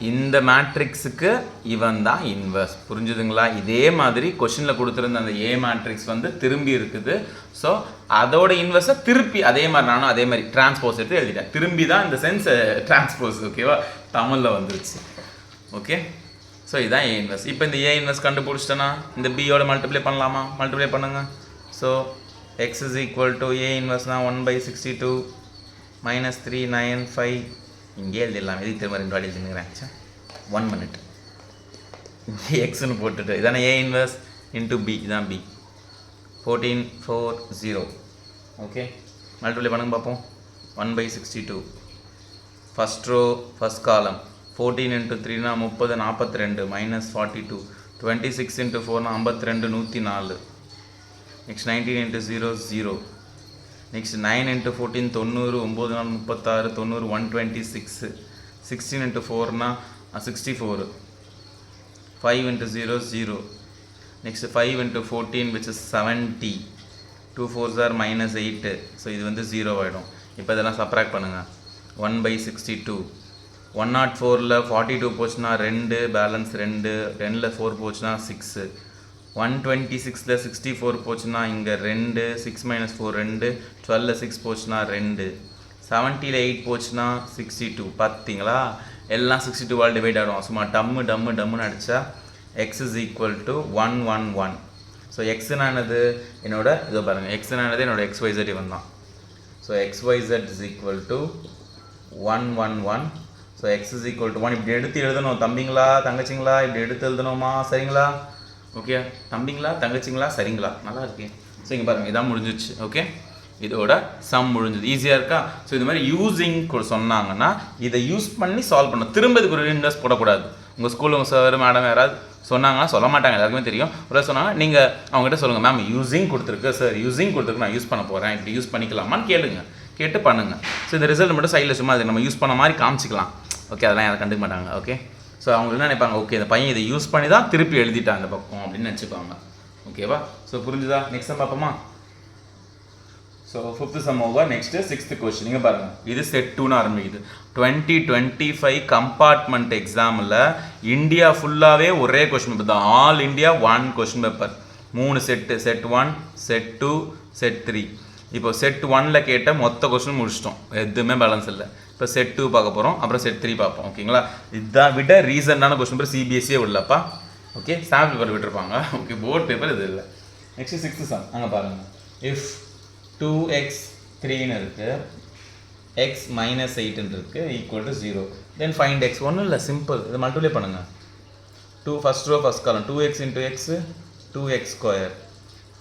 இந்த மேட்ரிக்ஸுக்கு இவன் தான் இன்வெர்ஸ். புரிஞ்சுதுங்களா? இதே மாதிரி கொஷினில் கொடுத்துருந்த அந்த ஏ மேட்ரிக்ஸ் வந்து திரும்பி இருக்குது. ஸோ அதோட இன்வெர்ஸை திருப்பி அதே மாதிரி நானும் அதே மாதிரி டிரான்ஸ்போஸ் எடுத்து எழுதிட்டேன். திரும்பி தான் இந்த சென்ஸ் டிரான்ஸ்போஸ். ஓகேவா? தமிழில் வந்துருச்சு. ஓகே, ஸோ இதுதான் ஏ இன்வெர்ஸ். இப்போ இந்த ஏ இன்வெர்ஸ் கண்டுபிடிச்சிட்டேன்னா இந்த பியோட மல்டிப்ளை பண்ணலாமா? மல்டிப்ளை பண்ணுங்க. So x is equal to a inverse 1/62 -3 9 5. இங்கே எழுதிடலாம். எதுக்கு திரும்ப 2 வாட்டி எழுதிக்கிறேன். 1 minute. இங்கே எக்ஸ்ன்னு போட்டுட்டு இதானே ஏ இன்வெர்ஸ் இன்ட்டு பி. இதான் பி. 14 4 0. ஓகே, மல்டிப்ளை பண்ணுங்க பார்ப்போம். 1/62 ஃபஸ்ட் ரோ ஃபஸ்ட் காலம். 14 × 3 30 42 -42. 26 × 4 52 104. Next 19 × 0 0. Next 9 × 14 90 9 36 90 126. 16 × 4 64. 5 × 0 0. Next 5 × 14 which is 70. 2 4s are -8. So இது வந்து 0 ஆகிடும். இப்போ இதெல்லாம் சப்ராக்ட் பண்ணுங்கள். 1/62. 104ல் 42 போச்சுன்னா 2, பேலன்ஸ் 2. 10ல் 4 போச்சுன்னா 6. 126ல் 64 போச்சுன்னா இங்கே 2, 6 - 4 2. 12ல் 6 போச்சுன்னா 2. 70ல் 8 போச்சுன்னா 62. பார்த்தீங்களா? எல்லாம் 62ஆல் டிவைட் ஆகிடும். சும்மா டம்முன்னு அடித்தா x is equal to 1 1 1. So எக்ஸ்னானது என்னோட இதோ பாருங்கள். எக்ஸ்னானது என்னோட xyz இவன் தான். So xyz is equal to 1 1 1. So x is equal to 1. இப்படி எடுத்து எழுதணும். தம்பிங்களா தங்கச்சிங்களா இப்படி எடுத்து எழுதணுமா? சரிங்களா? ஓகே, தம்பிங்களா தங்கச்சிங்களா? சரிங்களா? நல்லா இருக்கு. ஸோ இங்கே பாருங்கள், இதான் முடிஞ்சிச்சு. ஓகே, இதோட சம் முடிஞ்சது. ஈஸியாக இருக்கா? ஸோ இது மாதிரி யூஸிங் சொன்னாங்கன்னா இதை யூஸ் பண்ணி சால்வ் பண்ணணும். திரும்ப இதுக்கு ஒரு இன்வெஸ்ட் போடக்கூடாது. உங்கள் ஸ்கூலில் உங்கள் சார் மேடம் யாராவது சொன்னாங்கன்னா சொல்ல மாட்டாங்க, எல்லாருக்குமே தெரியும். ஒரு சொன்னாங்க நீங்கள் அவங்ககிட்ட சொல்லுங்கள், மேம் யூஸிங் கொடுத்துருக்கு சார், யூஸிங் கொடுத்துருக்கு, நான் யூஸ் பண்ண போகிறேன், இப்படி யூஸ் பண்ணிக்கலாமான்னு கேளுங்க. கேட்டு பண்ணுங்கள். ஸோ இந்த ரிசல்ட் மட்டும் சைடில் சும்மா அது நம்ம யூஸ் பண்ண மாதிரி காமிச்சிக்கலாம். ஓகே, அதெல்லாம் யாரும் கண்டுக்க மாட்டாங்க. ஓகே, ஸோ அவங்க என்ன நினைப்பாங்க, ஓகே இந்த பையன் இதை யூஸ் பண்ணி தான் திருப்பி எழுதிட்டான் அந்த பக்கம் அப்படின்னு நினச்சிப்பாங்க. ஓகேவா? ஸோ புரிஞ்சுதா? நெக்ஸ்ட் சம் பார்ப்போமா? So 5th some over. Next 6th question. நீங்கள் பாருங்கள், இது செட் 2ன்னு ஆரம்பிக்குது. 2025 கம்பார்ட்மெண்ட் எக்ஸாமில் இந்தியா ஃபுல்லாகவே ஒரே கொஸ்டின் பேப்பர் தான். All India 1 question paper. 3 set. Set 1, set 2, set 3. இப்போ செட் 1ல் கேட்ட மொத்த கொஸ்டின் முடிச்சிட்டோம். எதுவுமே பேலன்ஸ் இல்லை. இப்போ செட் 2 பார்க்க போகிறோம், அப்புறம் செட் 3 பார்ப்போம். ஓகேங்களா? இதான் விட ரீசெண்டான கொஸ்டின் பேப்பர் சிபிஎஸ்சியே உள்ளப்பா. ஓகே, சாம்பிள் பேப்பர் விட்டுருப்பாங்க. ஓகே, போர்ட் பேப்பர் இது இல்லை. Next 6th sum. அங்கே பாருங்கள். இஃப் 2x 3ன்னு இருக்குது, x -8 இருக்குது, equal to 0. Then find x. ஒன்றும் இல்லை, சிம்பிள். இதை மல்டிப்ளை பண்ணுங்கள். 2 ஃபஸ்ட் ரோ ஃபஸ்ட் காலம். 2x × x 2x².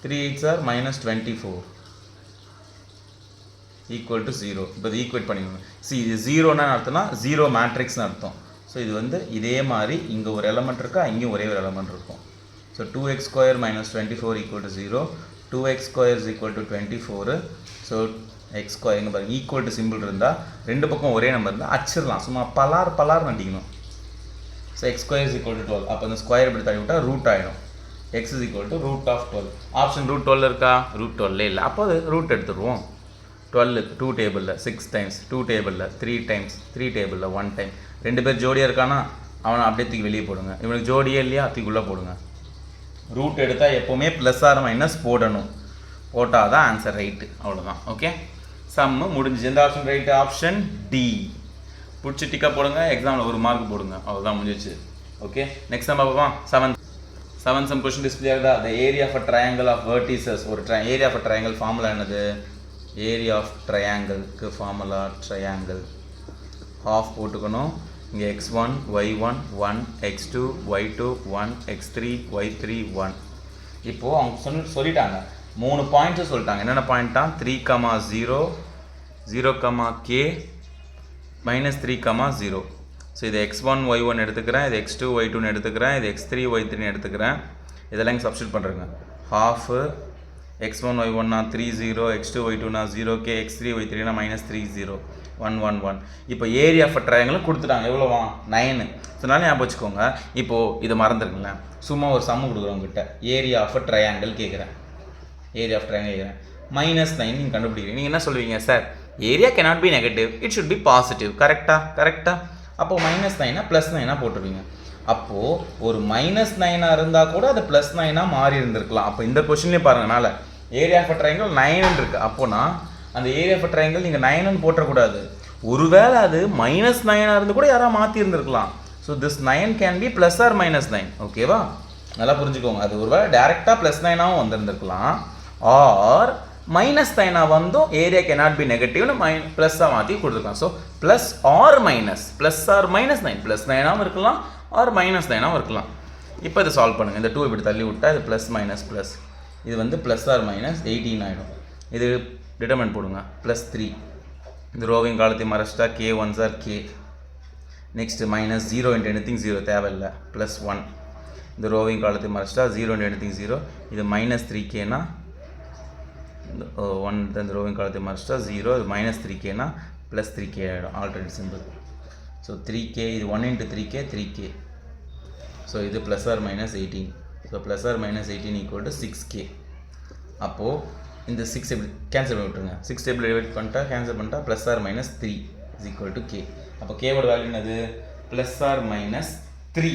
3 8s are -24 equal to 0. இப்போ இது ஈக்குவேட் பண்ணிக்கோங்க. இது 0ன்னு அர்த்தம்னா 0 மேட்ரிக்ஸ்னு அர்த்தம். ஸோ இது வந்து இதே மாதிரி இங்கே ஒரு எலமெண்ட் இருக்கா, இங்கேயும் ஒரே ஒரு எலமெண்ட் இருக்கும். So 2x² -24 equal to 0. 2x² is equal to 24. So x² இங்கே பாருங்கள், ஈக்குவல் டு சிம்பிள் இருந்தால் ரெண்டு பக்கம் ஒரே நம்பர் இருந்தால் அச்சிடலாம். சும்மா பலார் நட்டிக்கணும். So x² is equal to 12. அப்போ அந்த ஸ்கொயர் இப்படி தள்ளி விட்டால் ரூட் ஆகிடும். x is equal to √12. Option √12 இருக்கா? √12 இல்லை. அப்போ அது ரூட் எடுத்துருவோம். 12 2 டேபிளில் 6 டைம்ஸ், 2 டேபிளில் 3 டைம்ஸ், 3 டேபிளில் 1 டைம். 2 பேர் ஜோடியாக இருக்கானா அவனை அப்படியே தூக்கி வெளியே போடுங்க. இவனுக்கு ஜோடியே இல்லையா, தூக்கி உள்ளே போடுங்க. ரூட் எடுத்தால் எப்போவுமே +or - போடணும். போட்டால் தான் ஆன்சர் ரைட்டு. அவ்வளோதான். ஓகே, சம்மு முடிஞ்சு. எந்த ஆப்ஷன் ரைட்டு? Option D. பிடிச்சி டிக்கா போடுங்க, எக்ஸாமில் 1 மார்க் போடுங்க. அவ்வளோதான், முடிஞ்சிச்சு. ஓகே, நெக்ஸ்ட் சம் பார்ப்போமா? 7th சம் கொஸ்டின் டிஸ்பிளே ஆகுதா? The area of a triangle of vertices. ஒரு area of a triangle formula என்னது? ஏரியா ஆஃப் ட்ரையாங்கிள்க்கு ஃபார்முலா ட்ரையாங்கிள் ஹாஃப் போட்டுக்கணும். இங்கே x1 y1 1 x2 y2 1 x3 y3 1. இப்போது அவங்க சொல்லிட்டாங்க 3 பாயிண்ட்ஸு சொல்லிட்டாங்க. என்னென்ன பாயிண்ட்டா? 3, 0 0, k -3, 0. ஸோ இது x1 y1 எடுத்துக்கிறேன், இது x2 y2ன்னு எடுத்துக்கிறேன், இது x3 y3ன்னு எடுத்துக்கிறேன். இதெல்லாம் இங்கே சப்ஸ்டியூட் பண்ணுறேங்க. Half x1 y1 3 0, x2 y2 0k, x3 y3 -3 0. 1 1 1. இப்போ ஏரியா ஆஃப் ட்ரையாங்கிள் கொடுத்துட்டாங்க எவ்வளோவா 9. அதனால ஞாபகம் வச்சுக்கோங்க. இப்போது இதை மறந்துருக்குங்களேன், சும்மா ஒரு சம்மு கொடுக்குறோம் உங்ககிட்ட, ஏரியா ஆஃப் ட்ரையாங்கிள் கேட்குறேன், ஏரியா ஆஃப் ட்ரையாங்கிள் கேட்குறேன், -9 நீங்கள் கண்டுபிடிக்கிறீங்க. நீங்கள் என்ன சொல்லுவீங்க, sir area cannot be negative, it should be positive. கரெக்டாக அப்போது -9 +9 போட்டுருவீங்க. அப்போது ஒரு -9 இருந்தால் கூட அது +9 மாறி இருந்திருக்கலாம். அப்போ இந்த கொஸ்டின்லேயே பாருங்கள், மேலே ஏரியா ஆஃப் ட்ரையாங்கிள் 9 இருக்குது. அப்போனா அந்த ஏரியா ஆஃப் ட்ரையாங்கிள் நீங்கள் 9 போட்டக்கூடாது. ஒருவேளை அது -9 இருந்து கூட யாராவது மாற்றி இருந்திருக்கலாம். So this 9 can be plus or -9. ஓகேவா, நல்லா புரிஞ்சுக்கோங்க. அது ஒருவேளை டேரெக்டாக +9 வந்திருந்துருக்கலாம், ஆர் -9 வந்தும் ஏரியா கேனாட் பி நெகட்டிவ்னு ப்ளஸ்ஸாக மாற்றி கொடுத்துருக்கலாம். So plus or minus, plus or -9, +9 இருக்கலாம் ஆர் -9 இருக்கலாம். இப்போ இதை சால்வ் பண்ணுங்கள். இந்த 2 இப்படி தள்ளி விட்டால் இது ப்ளஸ் மைனஸ் ப்ளஸ், இது வந்து ப்ளஸ் ஆர் -18 ஆகிடும். இது டிட்டர்மெண்ட் போடுங்க, +3. இந்த ரோவிங் காலத்தை மறைச்சிட்டா k 1s are k. Next -0 into anything 0 தேவையில்லை, +1. இந்த ரோவிங் காலத்தை மறைச்சிட்டா 0 into anything 0. இது -3kனா 1. இந்த ரோவிங் காலத்தை மறைச்சிட்டா 0. இது -3kனா +3k ஆகிடும், ஆல்டர்னேட் சிம்பிள். ஸோ 3k, இது 1 into 3k 3k. ஸோ இது plus or -18. So plus or -18 = 6k. அப்போது இந்த 6 எப்படி கேன்சல் பண்ணி விட்டுருங்க, 6 எப்படி டிவைட் பண்ணிட்டா கேன்சல் பண்ணிட்டா ப்ளஸ் ஆர் -3 = k. அப்போ கேவோட வேல்யூ என்னது, ப்ளஸ் ஆர் -3.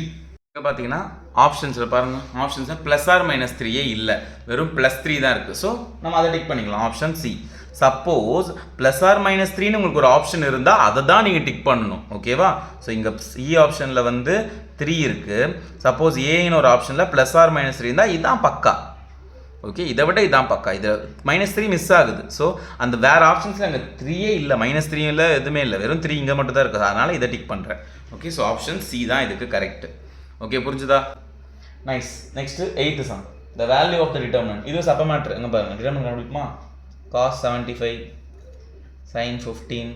இப்போ பார்த்தீங்கன்னா ஆப்ஷன்ஸில் பாருங்கள், ஆப்ஷன்ஸில் ப்ளஸ் ஆர் -3 இல்லை, வெறும் +3 தான் இருக்குது. ஸோ நம்ம அதை டிக் பண்ணிக்கலாம், option C. Suppose plus or -3ன்னு உங்களுக்கு ஒரு ஆப்ஷன் இருந்தால் அதை தான் நீங்கள் டிக் பண்ணணும். ஓகேவா, ஸோ இங்கே சி ஆப்ஷனில் வந்து 3 இருக்குது. சப்போஸ் ஏன்னு ஒரு ஆப்ஷனில் ப்ளஸ் ஆர் -3 இருந்தால் இதுதான் பக்கா. ஓகே, இதை விட இதுதான் பக்கா. இது -3 மிஸ் ஆகுது. ஸோ அந்த வேறு ஆப்ஷன்ஸில் அங்கே 3 இல்லை, -3 இல்லை, எதுவுமே இல்லை, வெறும் 3 இங்கே மட்டும் தான் இருக்குது. அதனால் இதை டிக் பண்ணுறேன். ஓகே, ஸோ ஆப்ஷன் சி தான் இதுக்கு கரெக்ட். ஓகே, புரிஞ்சுதா? Nice. Next 8th sum, the value of the determinant. இது சப்ப மேட்ரு. எங்கே பாருங்கள், டிட்டர்மினன்ட் கண்டுபிடிக்குமா? cos 75 sin 15.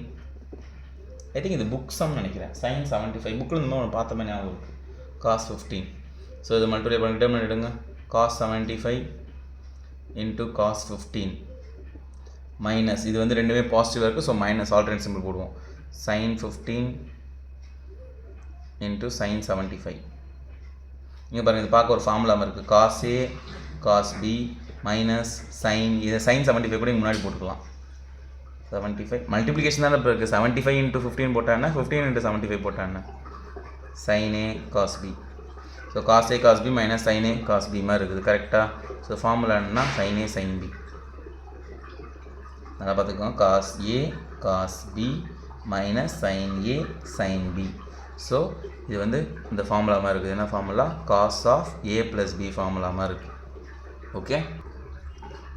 ஐ திங்க் இது புக் சம் நினைக்கிறேன். sin 75 புக்கில் இந்த மாதிரி பார்த்த மாதிரி ஞாபகம் இருக்குது. cos 15. ஸோ இது மல்டிப்ளை பண்ணி டிட்டர்மினன்ட் எடுங்க. cos 75 into cos 15 மைனஸ், இது வந்து ரெண்டுமே பாசிட்டிவாக இருக்குது. ஸோ மைனஸ் ஆல்டர்னேட் சிம்பிள் போடுவோம். sin 15 into sin 75. இங்கே பாருங்கள், இது பார்க்க ஒரு ஃபார்முலாமல் இருக்குது. cos a cos b minus sin, இதை sin 75 கூட முன்னாடி போட்டுக்கலாம். 75 மல்டிப்ளிகேஷன் தானே இப்போ இருக்குது. 75 into 15 போட்டாங்கன்னா 15 into 75 போட்டாங்கன்னா sin a cos b. So cos a cos b minus sin a cos b மாதிரி இருக்குது. கரெக்டாக? ஸோ ஃபார்முலா என்னன்னா sin a sin b. நல்லா பார்த்துக்கோங்க, cos a cos b minus sin a sin b. So இது வந்து இந்த ஃபார்முலா மாதிரி இருக்குது. என்ன formula? cos of a plus b formula மாதிரி இருக்குது. Okay,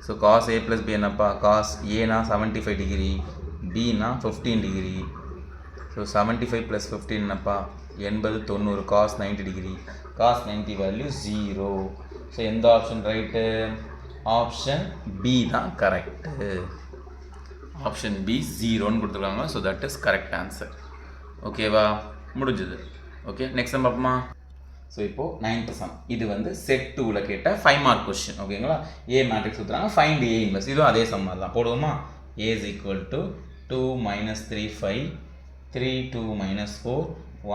so cos a plus b என்னப்பா? cos ஏனா 75 டிகிரி, bனா 15 டிகிரி. ஸோ 75 + 15 என்னப்பா? 80 90, cos 90 degree. cos 90 value 0. So எந்த ஆப்ஷன் ரைட்டு? ஆப்ஷன் பி தான் கரெக்டு. ஆப்ஷன் பி 0ன்னு கொடுத்துருக்காங்க. So that is correct answer. ஓகேவா, முடிஞ்சது. ஓகே, நெக்ஸ்ட் சம் பார்ப்போமா? ஸோ இப்போது 9th சம், இது வந்து செட் 2ல் கேட்ட 5 மார்க் கொஸ்டின். ஓகேங்களா, ஏ மேட்ரிக்ஸ் கொடுத்துறாங்க, ஃபைண்ட் ஏ இன்வெர்ஸ். இதுவும் அதே சம் தான் போடுவோமா? ஏ is equal to 2 - 3 5 3 2 - 4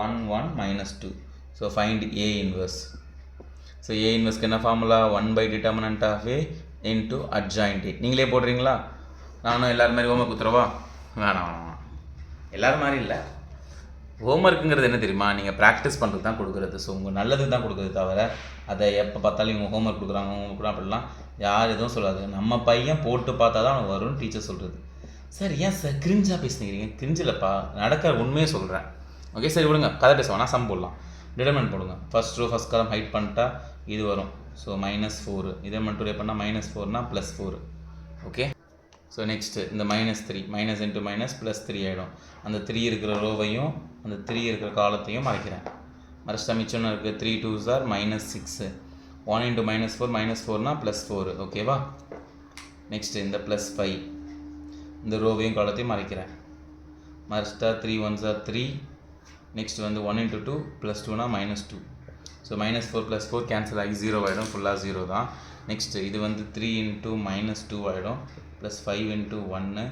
1 1 - 2. So find A inverse. So A இன்வெர்ஸ்க்கு என்ன formula? 1/determinant of A into adjoint A. நீங்களே போடுறீங்களா? நானும் எல்லோரும் மாதிரி ஹோம்ஒர்க் கொடுத்துருவா? வேணாம், எல்லோரும் மாதிரி இல்லை. ஹோம்ஒர்க்குங்கிறது என்ன தெரியுமா? நீங்கள் ப்ராக்டிஸ் பண்ணுறது தான் கொடுக்குறது. ஸோ உங்கள் நல்லது தான் கொடுக்குறது தவிர அதை எப்போ பார்த்தாலும் இவங்க ஹோம்ஒர்க் கொடுக்குறாங்க ஹோம்ஒர்க் அப்படிலாம் யார் எதுவும் சொல்லாது. நம்ம பையன் போட்டு பார்த்தா தான் அவனுக்கு வரும்னு டீச்சர் சொல்கிறது. சார் ஏன் சார் கிரிஞ்சாக பேசுனீங்க? கிரிஞ்சில்லப்பா, நடக்கிற உண்மையே சொல்கிறேன். ஓகே, சரி விடுங்க, கதை பேசுவோம். நான் சம் போடலாம். டிட்டர்மினன்ட் போடுங்க. First row first column hide பண்ணிட்டா இது வரும். ஸோ -4. இதை மட்டும் பண்ணால் -4னா +4. ஓகே, ஸோ நெக்ஸ்ட்டு இந்த -3 மைனஸ் இன்ட்டு மைனஸ் +3 ஆகிடும். அந்த 3 இருக்கிற ரோவையும் அந்த 3 இருக்கிற காலத்தையும் மறைக்கிறேன். மறைச்சிட்டா மிச்சம் இருக்குது. 3 2s are -6. 1 into -4 -4னா +4. ஓகேவா, நெக்ஸ்ட்டு இந்த +5 இந்த ரோவையும் காலத்தையும் மறைக்கிறேன். மறைச்சிட்டா 3 1s are 3. நெக்ஸ்ட் வந்து 1 into 2 +2னா -2. ஸோ -4 +4 கேன்சல் ஆகி 0 ஆகிடும். ஃபுல்லாக 0 தான். நெக்ஸ்ட்டு இது வந்து 3 into -2 ஆகிடும். +5 into 1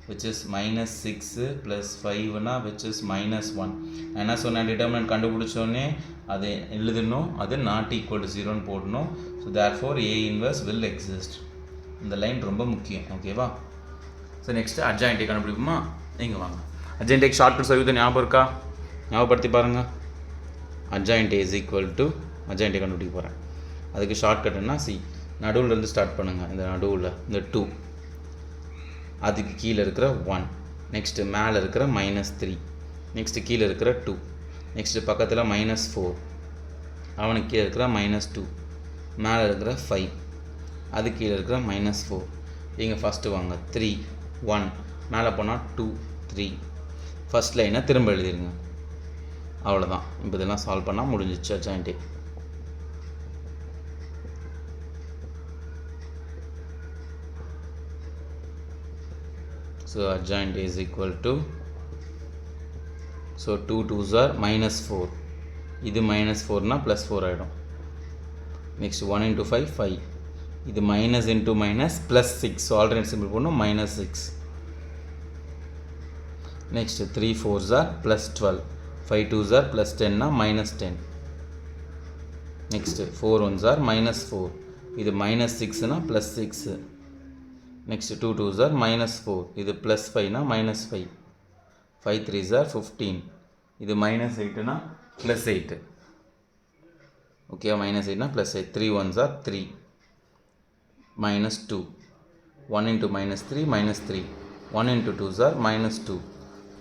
which is minus 6 plus 5 na which is minus 1. என்ன சொன்ன determinant கண்டுபிடிச்சோனே அது எழுதணும், அது not equal to 0 ன்னு போடணும். So therefore A inverse will exist. இந்த லைன் ரொம்ப முக்கியம். ஓகேவா? ஸோ நெக்ஸ்ட் அட்ஜாயின்ட்டை கண்டுபிடிப்போமா? இங்கே வாங்க. அட்ஜாயின்ட்டுக்கு ஷார்ட்கட் சொல்லிட்டு ஞாபகம் இருக்கா? ஞாபகப்படுத்தி பாருங்கள். அட்ஜாயின்ட் இஸ் ஈக்குவல் டு அட்ஜாயின்ட்டை கண்டுபிடிக்க போகிறேன். அதுக்கு ஷார்ட்கட்னா நடுவில் இருந்து ஸ்டார்ட் பண்ணுங்கள். இந்த நடுவில் இந்த 2, அதுக்கு கீழே இருக்கிற 1, நெக்ஸ்ட்டு மேலே இருக்கிற -3, நெக்ஸ்ட்டு கீழே இருக்கிற 2, நெக்ஸ்ட்டு பக்கத்தில் -4, அவனுக்கு கீழே இருக்கிற -2, மேலே இருக்கிற 5, அது கீழே இருக்கிற -4. இங்கே ஃபஸ்ட்டு வாங்க 3 1, மேலே போனால் 2 3. ஃபஸ்ட் லைனை திரும்ப எழுதிருங்க. அவ்வளோதான். இப்போ இதெல்லாம் சால்வ் பண்ணால் முடிஞ்சிச்சு அட்ஜாயின்ட்டே. So adjoint is equal to, so 2 2s are -4, இது -4 னா +4 ஆகிடும். நெக்ஸ்ட் 1 into 5 5, இது minus into minus +6, so alternate simple போடணும் -6. Next 3 4s are +12, 5 2s are +10 னா -10. நெக்ஸ்ட் 4 1s are -4, இது -6 னா +6. நெக்ஸ்ட் 2 2s are -4, இது +5 னா -5. 5 3s are 15, இது -8 னா +8. ஓகே, -8 னா +8. 3 1s are 3, -2. 1 into -3 -3. 1 into 2s are -2.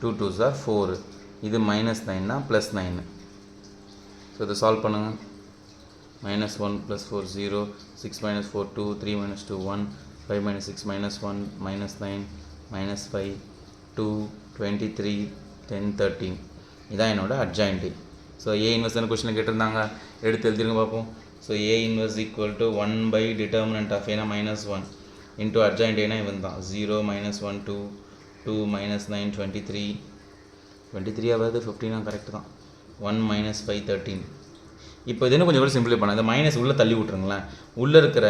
2 2s are 4, இது -9 னா +9. ஸோ இதை சால்வ் பண்ணுங்க. -1 +4 0, 6 -4 2, 3 -2 1, 5 -6 -1 -9 -5 2 23 10 13. இதான் என்னோட அட்ஜாயின்ட்டு. ஸோ ஏ இன்வெர்ஸ் கொஸ்டினில் கேட்டிருந்தாங்க, எடுத்து எழுதிருங்க பார்ப்போம். So A inverse equal to 1 by determinant of ஏனா -1 இன்ட்டு அட்ஜாயின்ட் ஏனா இவன் தான் 0 -1 2 2 -9 23 23 ஆகாது 15 கரெக்டு தான். 1 -5 13. இப்போ இது இன்னும் கொஞ்சம் கூட சிம்பிளை பண்ண, இந்த மைனஸ் உள்ளே தள்ளி விட்ருங்களேன். உள்ளே இருக்கிற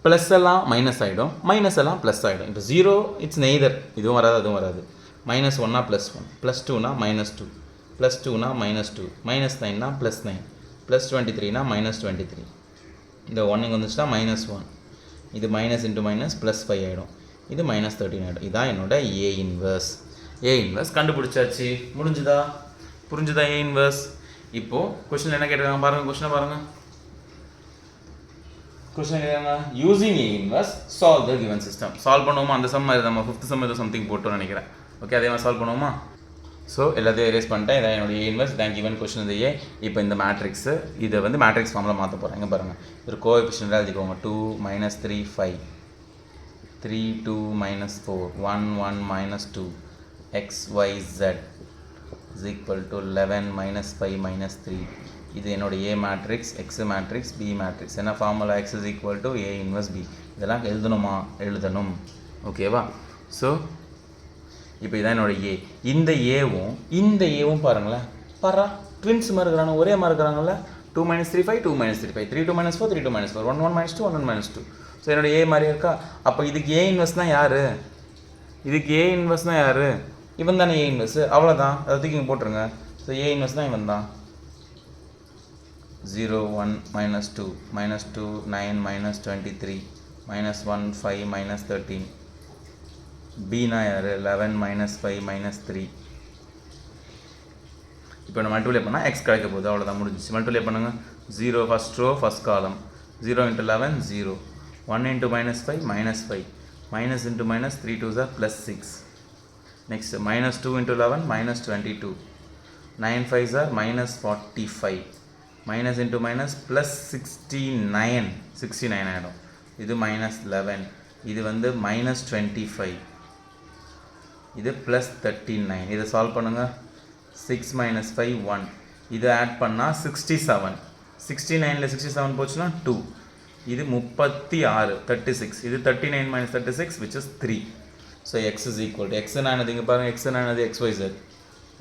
ப்ளஸ் எல்லாம் மைனஸ் ஆகிடும், மைனஸ் எல்லாம் ப்ளஸ் ஆகிடும். இப்போ 0 இட்ஸ் நெய்தர், இதுவும் வராது அதுவும் வராது. -1னா +1, +2னா -2, +2னா -2, -9னா +9, +23னா -23. இந்த 1 இங்கே வந்துச்சுன்னா -1, இது மைனஸ் இன்ட்டு மைனஸ் +5 ஆகிடும், இது -13 ஆகிடும். இதான் என்னோட ஏ இன்வர்ஸ். ஏ இன்வர்ஸ் கண்டுபிடிச்சாச்சு. முடிஞ்சுதா? புரிஞ்சுதா ஏ இன்வர்ஸ்? இப்போது கொஸ்டின் என்ன கேட்டிருக்காங்க பாருங்கள். கொஸ்டினை பாருங்கள். கொஸ்டின் கேட்குறாங்க, using A inverse solve the given system. Solve பண்ணுவோமா? அந்த சம் மாதிரி நம்ம 5th சம் ஏதோ சம்திங் போட்டோம்னு நினைக்கிறேன். ஓகே, அதே மாதிரி சால்வ் பண்ணுவோமா? ஸோ எல்லாத்தையும் எரேஸ் பண்ணிட்டேன். இதான் என்னோட ஏ இன்வர்ஸ், இதான் கிவன் கொஸ்டின் இது ஏ. இப்போ இந்த மேட்ரிக்ஸு இதை வந்து மேட்ரிக்ஸ் ஃபார்மில் மாற்ற போகிறேன். இங்கே பாருங்கள், ஒரு கோஎஃபிஷியன்ட் எழுதிக்கோங்க. 2 -3 5, 3 2 -4 1 1 -2 x y z is equal to 11 -5 -3. இது என்னோட A matrix, x matrix, B matrix. என்ன formula? X is equal to A inverse B. இதெல்லாம் எழுதணுமா? எழுதணும். ஓகேவா? ஸோ இப்போ இதான் என்னோட ஏ. இந்த ஏவும் பாருங்களேன், ட்வின்ஸ் மாதிரி இருக்கிறாங்க, ஒரே மாதிரி இருக்கிறாங்கல்ல. 2 -3 5 2 -3 5 3 2 -4 3 2 -4 1 1 -2 1 1 -2. ஸோ என்னோட ஏ மாதிரி இருக்கா? அப்போ இதுக்கு ஏ இன்வர்ஸ்னால் யார்? இதுக்கு ஏ இன்வர்ஸ்னால் யார்? இவன் தானே ஏ இன்வர்ஸ். அவ்வளோதான், அதை தூக்கி இங்கே போட்டுருங்க. ஸோ ஏ இன்வர்ஸ்னால் இவன் தான். 0 1 -2 -2 9 -23 -1 5 -13. பீனா யார்? 11 -5 -3. இப்போ நம்ம மல்டிப்ளை பண்ணால் எக்ஸ் கிடைக்க போகுது. அவ்வளோதான், முடிஞ்சிச்சு. மல்டிப்ளை பண்ணுங்கள். 0 first row first column, 0 × 11 0, 1 × -5 -5, minus into minus 3 2s are +6. Next -2 × 11 -22, 9 5s are -45, minus into minus +69, 69 ஆகிடும். இது -11, இது வந்து -25, இது +39. இதை சால்வ் பண்ணுங்கள். 6 - 5 1, இதை ஆட் பண்ணால் 67, 69ல் 67 போச்சுன்னா 2, இது 36 36, இது 39 - 36 which is 3. So x is equal to, x என்னது இங்கே பாருங்கள், x என்னது xyz,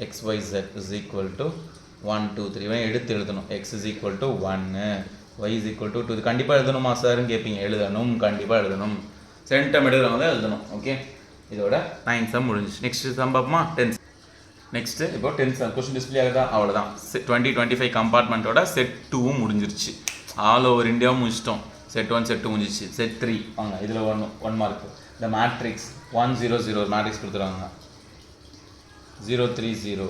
xyz is equal to 1 2 3. இவன் எடுத்து எழுதணும். x is equal to 1, y is equal to 2. இது கண்டிப்பாக எழுதணுமா சார்ன்னு கேட்பீங்க. எழுதணும், கண்டிப்பாக எழுதணும். சென்டம் எடுக்கிறவங்க தான் எழுதணும். ஓகே, இதோட 9 சம் முடிஞ்சிச்சு. நெக்ஸ்ட் சம் பார்ப்போமா? 10. நெக்ஸ்ட்டு இப்போ 10 சம் கொஸ்டின் டிஸ்பிளே ஆகுதா? அவ்வளோதான். 2025 கம்பார்ட்மெண்ட்டோட செட் 2 முடிஞ்சிருச்சு. ஆல் ஓவர் இந்தியாவும் முடிச்சிட்டோம். செட் 1 செட் 2 முடிஞ்சிச்சு. செட் 3 வாங்க, இதில் ஒன் மார்க். இந்த மேட்ரிக்ஸ் 100 மேட்ரிக்ஸ் கொடுத்துருவாங்க. 030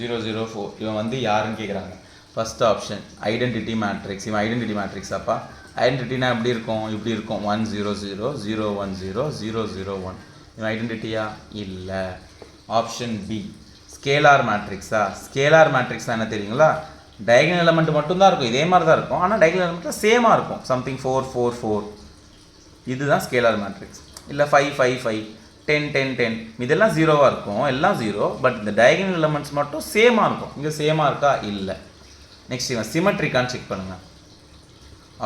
004 இவன் வந்து யாருன்னு கேட்குறாங்க. First option identity matrix. இவன் ஐடென்டிட்டி மேட்ரிக்ஸ். அப்பா ஐடென்டிட்டினா எப்படி இருக்கும்? இப்படி இருக்கும். 100 010 001. இவன் ஐடென்டிட்டியா? இல்லை. ஆப்ஷன் பி ஸ்கேலார் மேட்ரிக்ஸா? ஸ்கேலார் மேட்ரிக்ஸா என்ன தெரியுங்களா? டயகனல் எலமெண்ட் மட்டும்தான் இருக்கும். இதே மாதிரி தான் இருக்கும். ஆனால் டயகனல் எலமெண்ட்டில் சேமாக இருக்கும். சம்திங் 4 4 4. இதுதான் ஸ்கேலார் மேட்ரிக்ஸ். இல்லை 5 5 5 10 10 10 இதெல்லாம் ஜீரோவாக இருக்கும். எல்லாம் ஜீரோ. பட் இந்த டயகனல் எலமெண்ட்ஸ் மட்டும் சேமாக இருக்கும். இங்கே சேமாக இருக்கா? இல்லை. நெக்ஸ்ட் இவன் சிமெட்ரிக்கான்னு செக் பண்ணுங்கள்.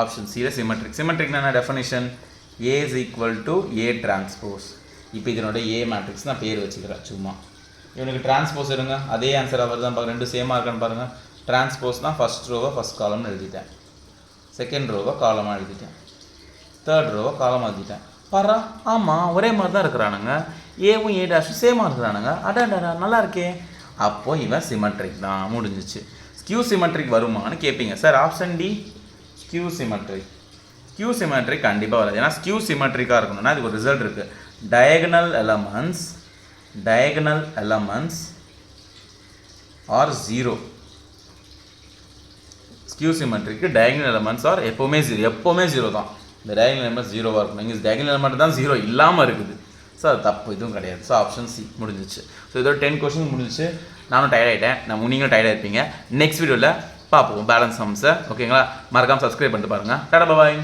ஆப்ஷன் சியில் சிமெட்ரிக். சிமெட்ரிக்னா என்ன definition? A is equal to A transpose. இப்போ இதனோட ஏ மேட்ரிக்ஸ் நான் பேர் வச்சுக்கிறேன் சும்மா. இவனுக்கு டிரான்ஸ்போஸ் இருங்க. அதே ஆன்சராக வருதான் பாருங்கள். ரெண்டு சேமாக இருக்கான்னு பாருங்கள். டிரான்ஸ்போஸ்னால் ஃபஸ்ட் ரோவை ஃபஸ்ட் காலம்னு எழுதிட்டேன். செகண்ட் ரோவை காலமாக எழுதிட்டேன். தேர்ட் ரோவை காலமாக எழுதிட்டேன். பாரா, ஆமாம் ஒரே மாதிரி தான் இருக்கிறானுங்க. ஏவும் ஏ டேஷும் சேமாக இருக்கிறானுங்க. அடாடா நல்லா இருக்கே. அப்போது இவன் சிமெட்ரிக் தான். முடிஞ்சிச்சு. ஸ்கியூ சிமெட்ரிக் வருமானு கேட்பீங்க. Sir option D skew symmetric. Skew symmetric கண்டிப்பாக வராது. ஏன்னா ஸ்கியூ சிமெட்ரிக்காக இருக்கணும்னா அதுக்கு ஒரு ரிசல்ட் இருக்குது. diagonal elements are 0. skew symmetric diagonal elements are எப்போவுமே 0 தான். இந்த diagonal elements 0வாக இருக்கணும். இங்கே diagonal element தான் 0 இல்லாமல் இருக்குது. ஸோ அது தப்பு, இதுவும் கிடையாது. ஸோ ஆப்ஷன் சி முடிஞ்சிச்சு. ஸோ இதோட 10 கொஸ்டின் முடிஞ்சிச்சு. நானும் டயர்ட் ஆகிட்டேன். நீங்களும் டயர்டாக இருப்பீங்க. நெக்ஸ்ட் வீடியோவில் பார்ப்போம் பேலன்ஸ் சம்ஸை. ஓகேங்களா? மறக்காமல் சப்ஸ்கிரைப் பண்ணிட்டு பாருங்கள். டாடா பாய்.